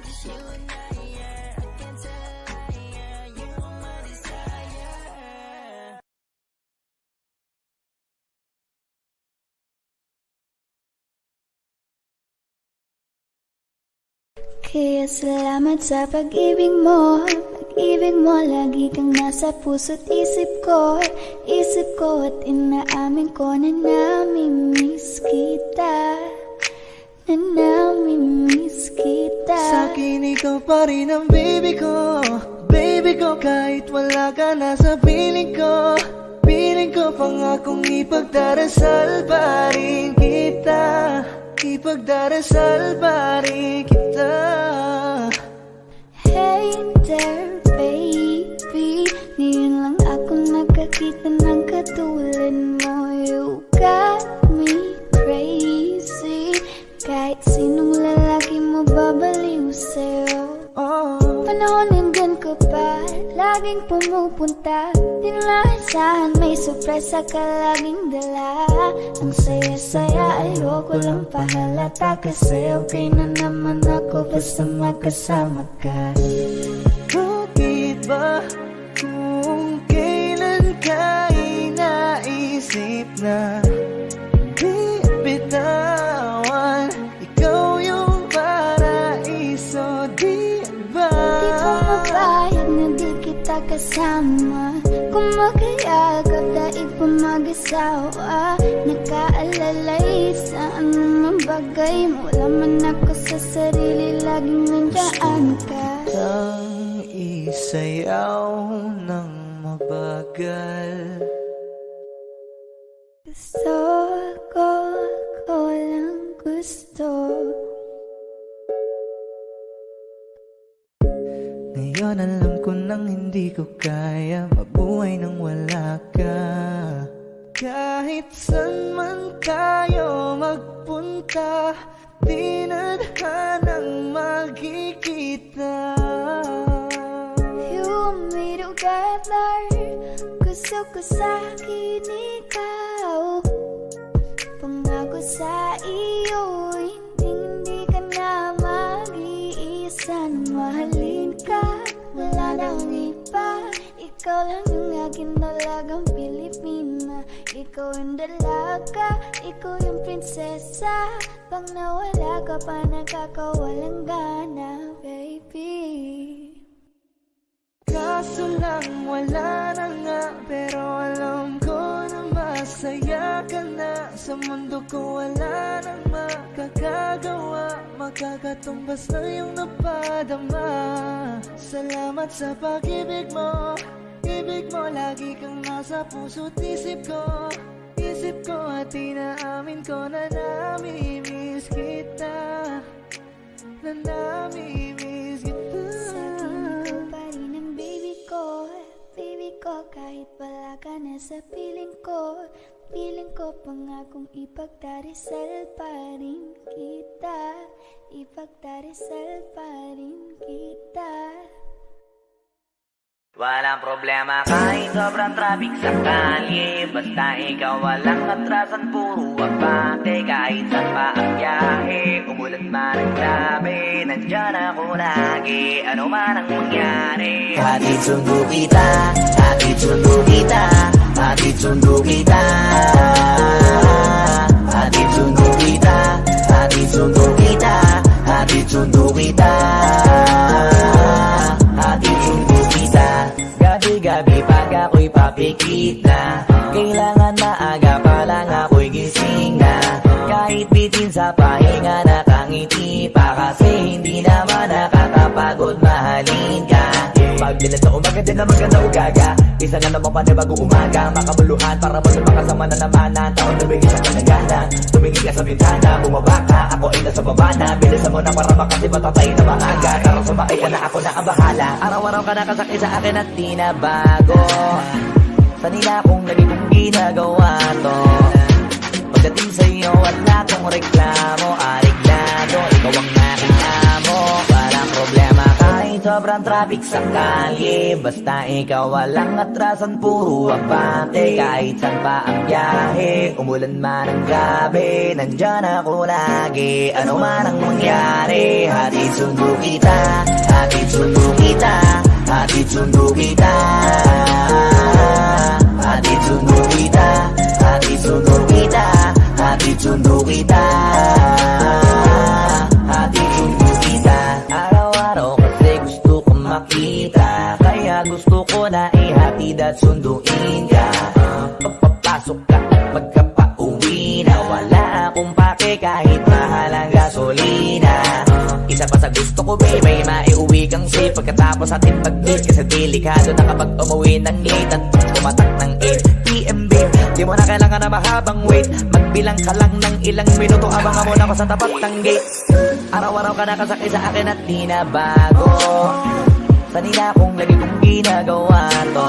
just you and I, yeah. I can't tell a lie, yeah. You are my desire. Kaya salamat sa pag-ibig mo. Pag-ibig mo, lagi kang nasa puso't isip ko. Isip ko at inaamin ko na namimiss kita. Na namimiss kita. Sa'kin ikaw pa rin ang baby ko. Baby ko kahit wala ka na sa piling ko. Piling ko pangakong ipagdarasal pa rin kita. Ipagdarasal pa rin kita. Hey there, baby. Ngayon lang ako nakakita ng katulad mo. You got me crazy. Kahit sinong lalaki mo babaliw sa'yo. Panahon nandyan ka pa, laging pumupunta. Di naasahan, may sorpresa ka laging dala. Ang saya-saya, ayoko lang pahalata. Kasi okay na naman ako basta magkasama ka. Bakit ba kung kailan ka inaisip na di bitawan? Ikaw yung paraiso, di ba? Di ba mapayag na di kita kasama? Kung magkayagap daig pa mag-asawa. Nakaalalay sa anumang bagay. Wala man ako sa sarili, laging nandiyan ka. Ang isayaw ng mabagal. Gusto ko lang gusto. Ngayon alam ko nang hindi ko kaya mabuhay nang wala ka. Kahit saan man tayo magpunta, di na hanang magkikita. You and me together, gusto ko sa'kin ikaw. Pangako sa iyo, hindi ka na mag-iisa. Mahalin ka, wala nang iba. Ikaw lang yung akin talagang Pilipina. Ikaw yung dalaga, ikaw yung prinsesa. Pag nawala ka pa, nakakawalang gana, baby. wala na nga, pero alam ko na masaya ka na. Sa mundo ko wala nang makakagawa, makakatumbas na yung napadama. Salamat sa pag-ibig mo, ibig mo lagi kang nasa puso't isip ko. Isip ko at inaamin ko na namimiss kita, na namimiss kita. Sa tingin ko pa rin ang baby ko, baby ko. Kahit wala ka na sa piling ko, piling ko pangakong ipagdarasal pa rin kita, ipagdarasal pa rin kita. Walang problema kahit sobrang traffic sa kalye, basta ikaw walang atrasan, puro abante. Kahit saan pa ang biyahe, umulan man ang grabe, nandyan ako lagi, ano man ang mangyari. Hatid sundo kita, hatid sundo kita, hatid sundo kita, hatid sundo kita, hatid sundo kita, hatid sundo kita, hatid sundo kita. Gabi-gabi pag ako'y papikit na, kailangan maaga pa lang ako'y gising na. Kahit bitin sa pahinga nakangiti pa, kasi hindi naman nakakapagod mahalin ka. Pagdilat sa umaga din na maganda ugaga, isa na naman panibagong umaga, makamuluhan para makasama na naman ang taon. Tumigil sa kanagana, tumingin ka sa bintana, bumaba ka, ako ay nasa baba na. Bilisan mo na para makasi matatay na maaga, karang sumakay ka na, ako na ang bahala. Araw-araw ka nakasakay sa akin at di na bago, sanila kong lagi kong ginagawa to. Pagdating sa'yo wala kong reklamo, ariglado, ikaw ang aking amo. Walang problema kahit sobrang traffic sa kalye, basta ikaw walang atrasan, puro abante. Kahit saan pa ang biyahe, umulan man ang grabe, nandyan ako lagi, ano man ang mangyari. Hatid sundo kita, hatid sundo kita, hatid sundo kita, hatid sundo kita, hatid sundo kita, hatid sundo kita, hatid sundo kita. Araw-araw kasi gusto ko makita, kaya gusto ko na ihatid at sunduin ka. Pagpapasok ka at pagkapauwi na, wala akong pake kahit mahal ang gasolina. Isa pa sa gusto ko baby, maiuwi kang safe pagkatapos ating pag-meet, kasi delikado na kapag umuwi ng late at pumatak ng 8 PM babe. Di mo na kailangan na mahabang wait, magbilang ka lang ng ilang minuto, abangan mo na ako sa tapat ng gate. Araw-araw ka nakasakay sa akin at di na bago, sanila kong lagi kong ginagawa to.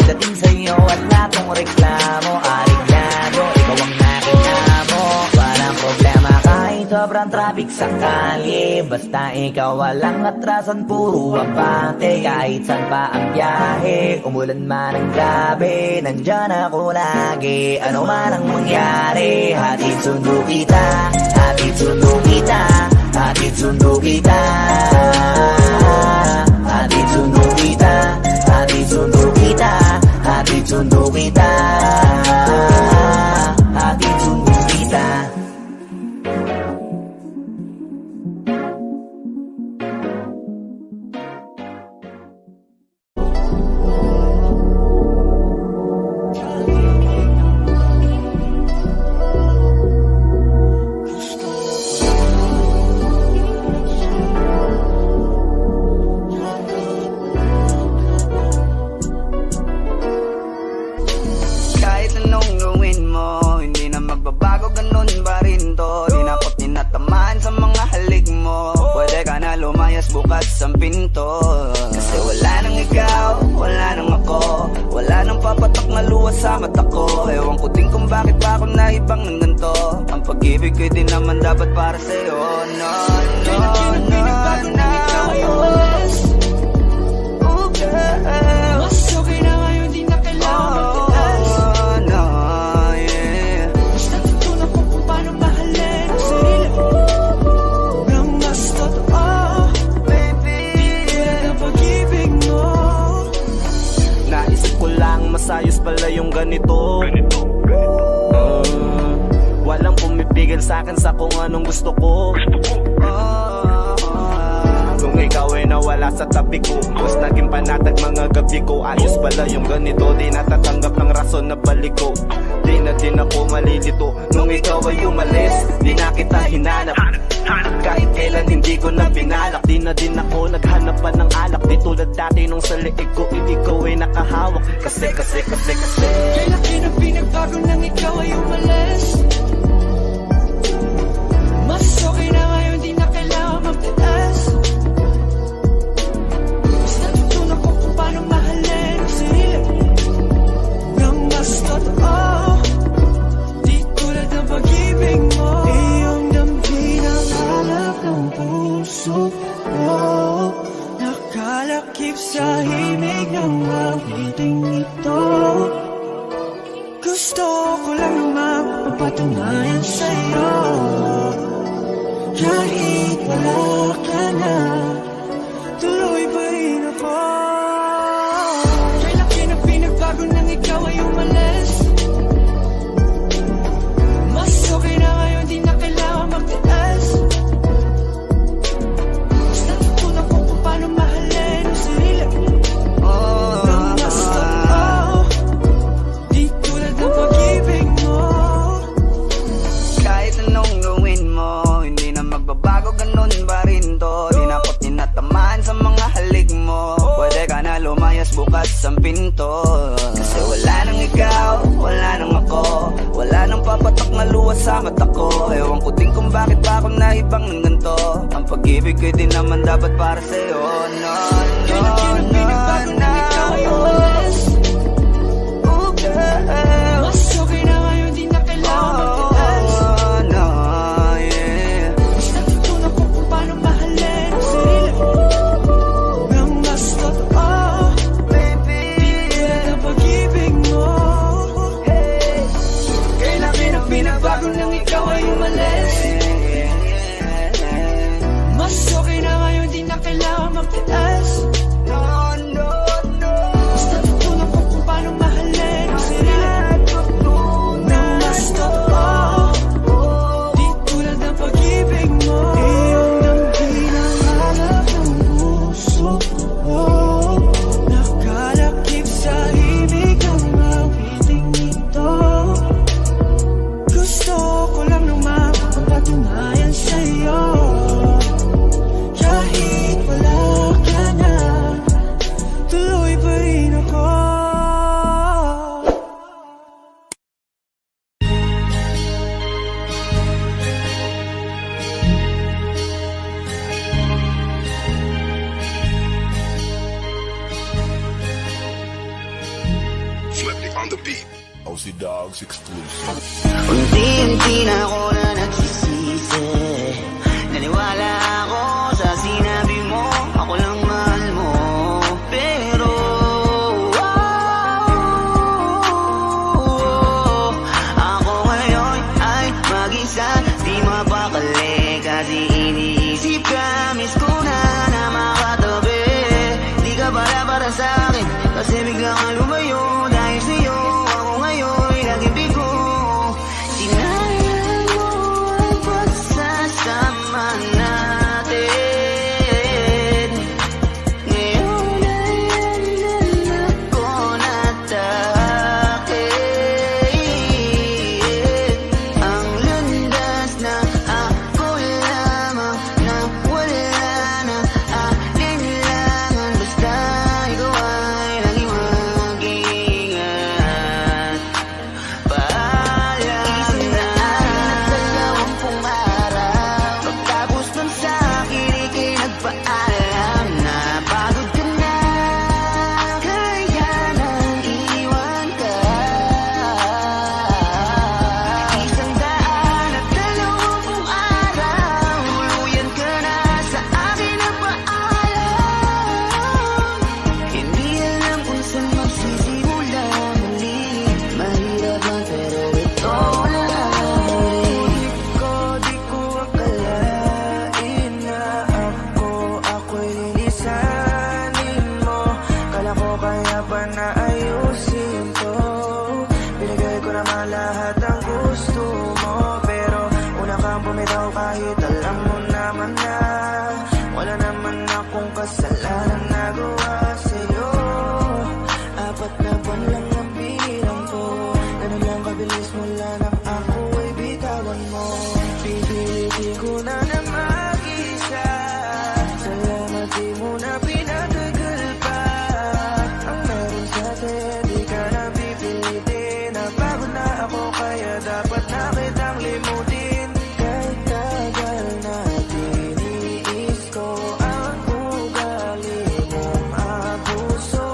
Pagdating sa'yo wala kong reklamo, ariglado, ikaw ang aking amo. Walang problema kahit sobrang traffic sa kalye, basta ikaw walang atrasan, puro abante. Kahit saan pa ang biyahe, umulan man ang grabe, nandyan ako lagi, ano man ang mangyari. Hatid sundo kita, hatid sundo kita, hatid sundo kita, hatid sundo kita, hatid sundo kita, hatid sundo kita, hatid sundo kita. Kahit anong gawin mo, hindi na magbabago, ganun pa rin to. Di na ako tinatamaan sa mga halik mo, pwede ka na lumayas, bukas ang pinto. Kasi wala nang ikaw, wala nang ako, wala nang papatak na luwas sa mata ko. Ewan ko din kung bakit pa ako naibang ng ganito. Ang pag-ibig ko'y di naman dapat para sa'yo. No, no, no, no. Oh girl, mas okay na ngayon, di na kailangan magtaas. no, yeah. Basta tutunan ko kung paano mahalin ang sarili ko nang mas totoo, baby. Yan ang pag-ibig mo. Naisip ko lang masayos pala yung ganito. Walang pumipigil sa'kin sa kung anong gusto ko. Kung ikaw ay nawala wala sa tabi ko. Mas naging panatag mga gabi ko. Ayos pala yung ganito, di natatanggap ng rason na balik ko. Di na din ako malilito nung ikaw ay umalis. Di na kita hinanap, kahit kailan hindi ko na binalak. Di na din ako naghanap pa ng alak. Di tulad dati nung sa liig ko, ikaw ay nakahawak. Kasi Kailan na pinagbago nang ikaw ay umalis? Mas okay na ngayon, di na kailangan magtiis. Mas natutunan ko kung paano mahalin ang sarili nang mas totoo. Di tulad ng pag-ibig mo. Iyong damdamin ang halap ng puso mo. Nakalakip sa himig ng awiting ito. Gusto ko lang naman mapatunayan sa'yo. Kahit wala ka na, tuloy pa rin ako. Kailan na pinagbago nang ikaw ay umalis? Mas okay na ngayon, di na kailangan magtiis. Mas natutunan ko kung paano mahalin ang sarili nang mas totoo. Di tulad ng pag-ibig mo. Kahit anong gawin mo, hindi na magbabago, ganun pa rin to. Di na ako tinatamaan sa mga halik mo. Pwede ka na lumayas, bukas ang pinto. Kasi wala nang ikaw, wala nang ako. Wala nang papatak na luwas sa mata ko. Ewan ko din kung bakit pa ako naibang ng ganito. Ang pag-ibig ko din naman dapat para sa'yo. No, Kailan pinagbago nang ikaw ay umalis? Mas okay na ngayon, di na kailangan magtiis. Mas natutunan ko kung paano mahalin ang sarili nang mas totoo. Di tulad ng pag-ibig mo. Kailan pinagbago nang ikaw ay umalis? Mas okay na ngayon, di na kailangan magtiis. Mas natutunan ko kung paano mahalin ang sarili nang mas totoo. Di tulad ng pag-ibig mo. Iyong damdamin ang halap ng puso mo. Nakalakip sa himig ang awiting ito. Gusto ko lang naman mapatunayan sa'yo. Kahit wala ka na, tuloy pa rin ako. Flippy on the beat. OC Dogs exclusive. Unti-unti na ako na nagsisisi. Naniwala ako sa sinabi mo, ako lang mahal mo. Pero ako ngayon ay mag-isa, di mapakali. Kasi iniisip ka, miss ko na makatabi. Di ka para sa akin, kasi bigla kang lumayo. Dahil sa'yo, ako ngayon laging bigo. Sinayang mo ang pagsasama natin. Ngayon ay yan ako natakit. Ang landas na ako lamang na wala na alinlangan. Basta ikaw ay laging mag-ingat. Paalam na dalawang araw. Pagtapos nun sa akin, ika'y nagpaalam na pagod ka na, kaya nang iwan ka. 120 araw, tuluyan ka na sa akin nagpaalam. Hindi alam kung saan magsisimula muli. Mahirap man pero ito na Di ko akalain na ako'y lilisanin mo. Kala ko kaya ba na ayusin to. Binigay ko naman lahat ang gusto mo. Pero una kang bumitaw kahit alam mo naman na wala naman akong kasalanan. wala nang nagawa sa'yo. 4 na buwan lang ang binilang ko. Ganun lang kabilis mula nang ako ay bitawan mo. Pipilitin ko na na mag-isa. Salamat di mo na pinatagal pa. Ang meron sa atin, di ka na pipilitin. Napagod na ako kaya dapat na kitang limutin. Kahit tagal natin, iniis ko ang ugali mong abuso.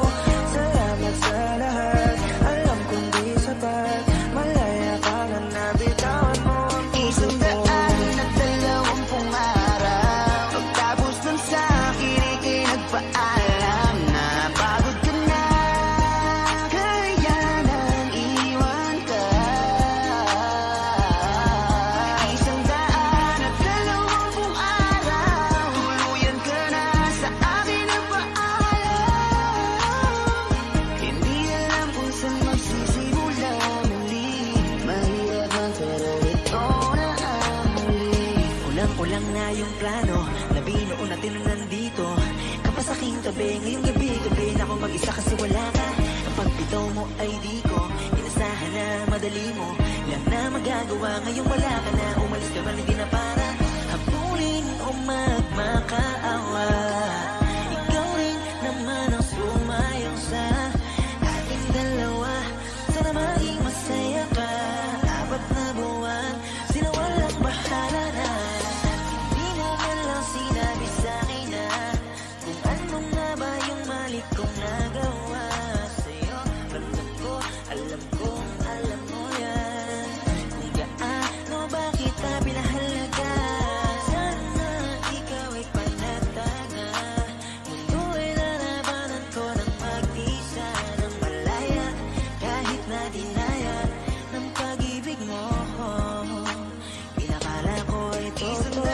Salamat sa lahat, alam kong di sapat. Malaya ka na nabitawan mo ang puso ko. 120 araw pagtapos ng sa'kin, ika'y nagpaalam na pagod ka na, kaya nang iwan ka. 120 araw, tuluyan ka na sa akin nagpaalam. Hindi alam kung saan magsisimula muli. Mahirap man pero ito na ang muli. Ulang-ulang na yung plano na binuo natin nung nandito ka pa sa aking tabi. Ngayong gabi na ako mag-isa kasi wala ka. Ang pagbitaw mo ay di ko inasahan na madali mo lang na magagawa. Ngayong wala ka na, umalis ka man hindi na para habulin o magmakaawa. Ikaw rin naman ang sumayaw sa ating dalawa. Sana maging masaya ka. 4 na buwan, sila walang bahala na. Hindi naman lang sinabi sa'kin na kung ano nga ba yung mali kong nagawa sa'yo. Ramdam ko, alam kong alam mo yan. Kung gaano ba kita pinahalaga. Sana ikaw ay panatag na. Mundo ay lalabanan ko ng mag-isa ng malaya. Kahit na dinaya ng pag-ibig mo, inakala ko ay totoo. 120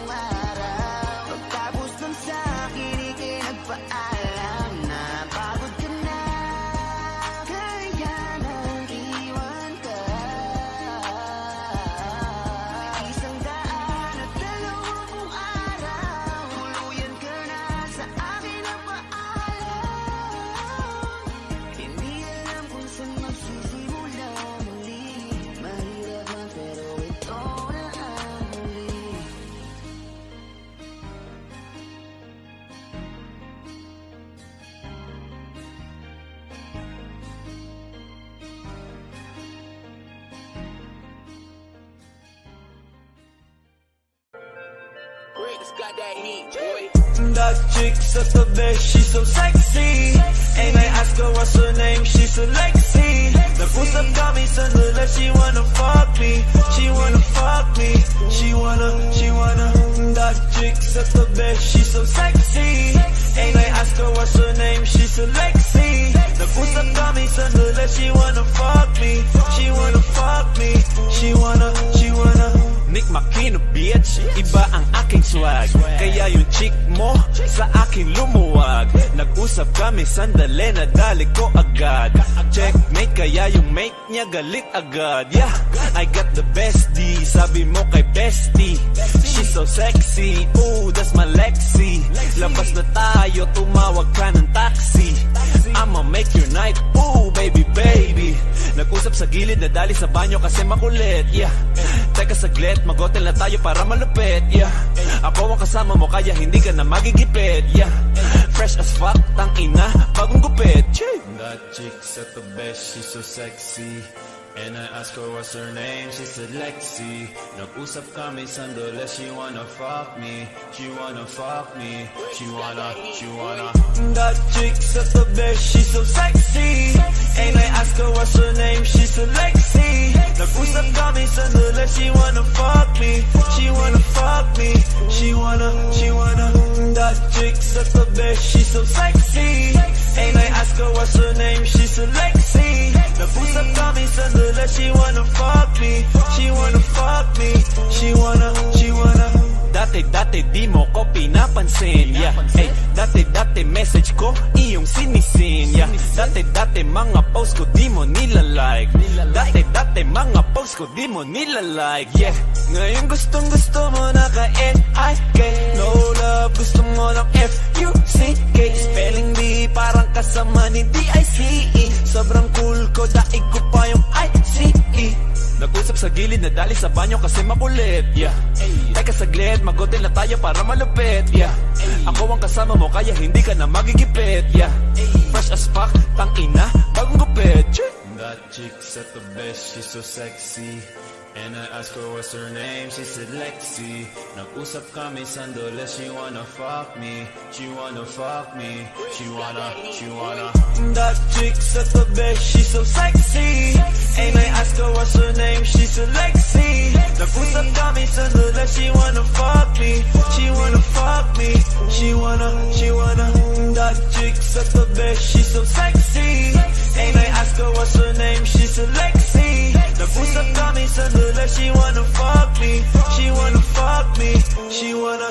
araw pagtapos ng sa'kin, ika'y nagpaalam na pagod ka na, kaya nang iwan ka. 120 araw, tuluyan ka na sa akin nagpaalam. Hindi alam kung saan magsisimula muli. Mahirap man pero ito na ang muli. That chick's at the best, she's so sexy. And I ask her what's her name, she's a Lexi. Nag-usap kami sandali, she wanna fuck me. She wanna fuck me. She wanna. That chick's at the best, she's so sexy. And I ask her what's her name, she's a Lexi. Nag-usap kami sandali, she wanna fuck me. She wanna fuck me. She wanna. Nick Makino bitch, iba ang aking swag. Kaya yung chick mo sa akin lumuwag. Nag-usap kami sandali, nadali ko agad. Checkmate, kaya yung mate niya galit agad. Yeah, I got the bestie, sabi mo kay bestie. She's so sexy, ooh, that's my Lexi. Labas na tayo, tumawag ka ng taxi. I'ma make your night, ooh, baby. Nag-usap sa gilid, nadali sa banyo kasi makulit. Yeah, teka saglit, mag-hotel na tayo para malupit. Yeah, ako ang kasama mo kaya hindi ka na magigipit. Yeah, fresh as fuck, tang ina, bagong gupit. That chick's at the best, she's so sexy. And I ask her what's her name, she said Lexi. Nag-usap kami sandali, she wanna fuck me. She wanna fuck me. She wanna. That chick's at the best, she's so sexy. And I ask her what's her name, she said Lexi. Nag-usap kami sandali, she wanna fuck me. She wanna fuck me. She wanna. That chick's at the best, she's so sexy. And I ask her what's her name, she said Lexi. Nag-usap kami sandali, she wanna fuck me. She wanna fuck me. She wanna. Dati di mo ko pinapansin, yeah. Ay, dati message ko iyong sinisin, yeah. Dati mga post ko di mo nilalike. Dati mga post ko di mo nilalike, yeah. Ngayon gustong mo na ka-N-I-K. No love, gusto mo ng F-U-C-K. Spelling bee, parang kasama ni D-I-C-E. Sobrang cool ko, daig ko pa yung I-C-E. Nag-usap sa gilid na dali sa banyo kasi makulit, yeah. Teka saglit, mag-hotel na tayo para malupit, yeah. Ako ang kasama mo kaya hindi ka na magigipit, yeah. Fresh as fuck, tangina, bagong gupit. That chick's at the best, she's so sexy. And I asked her what's her name, she said Lexi. Nag-usap kami sandali, she wanna fuck me. She wanna fuck me, she wanna. That chick's at the best, she's so sexy. And I asked her what's her name, she said Lexi. Nag-usap kami sandali, she wanna fuck me. She wanna fuck me, she wanna. That chick's at the best, she's so sexy. And I asked her what's her name, she said Lexi. Nag-usap kami sandali, she wanna fuck me. She wanna fuck me, she wanna.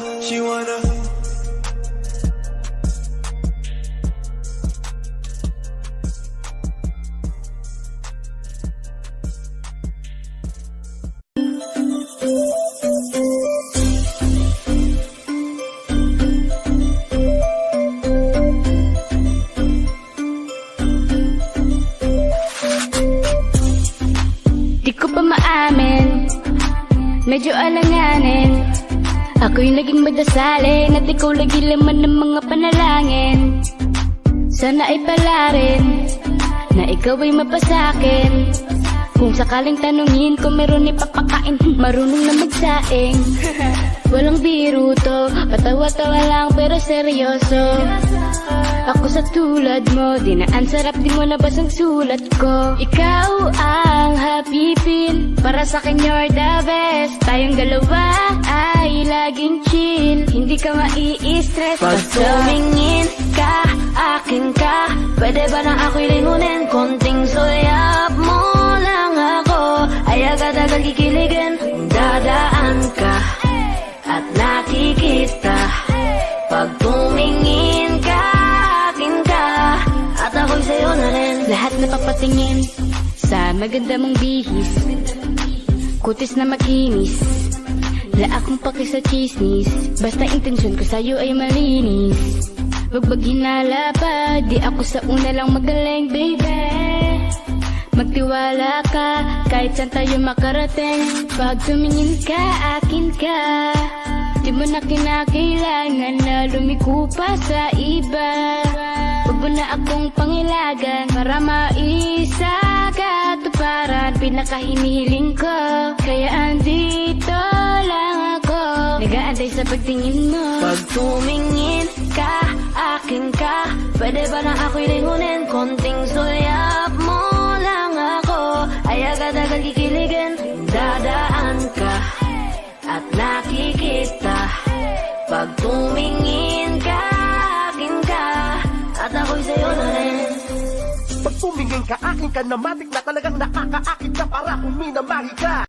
Di ko pa maamin, medyo alanganin. Ako'y naging madasalin at ikaw lagi laman ng mga panalangin. Sana ay pala rin na ikaw ay mapasakin. Kung sakaling tanungin kung meron ipapakain, marunong na magsaing. Walang biro to, patawa-tawa lang pero seryoso. Ako sa tulad mo, dinaan sarap di mo nabas ang sulat ko. Ikaw ang hapipin, para sa'kin you're the best. Tayong dalawa ay laging chill, hindi ka mai-stress. Pag tumingin ka, akin ka, pwede ba na ako'y lingunin? Konting soyap mo lang ako, ay agad-agad kikiligin. Dadaan ka at nakikita, pag tumingin ka, akin ka, at ako'y sa'yo na rin. Lahat na papatingin sa maganda mong bihis, kutis na makinis, la akong paki sa chismis. Basta intensyon ko sa'yo ay malinis. Wag maghinala pa, di ako sa una lang magaling, baby. Magtiwala ka, kahit saan tayo makarating. Pag tumingin ka, akin ka, di mo na kinakailangan na lumiko pa sa iba. Huwag mo na akong pangilagan para maisagatuparan pinakahinihiling ko. Kaya andito lang ako, nag-aantay sa pagtingin mo. Pag tumingin ka, akin ka, pwede ba na ako'y lingunin? Konting soyap mo lang ako, ay agad-agad kikiligin. Dadaan ka at nakikita, pag tumingin ka, akin ka, at ako'y sa'yo na rin. Pag tumingin ka, akin ka na, matik na talagang nakakaakit ka para kung minamahal ka.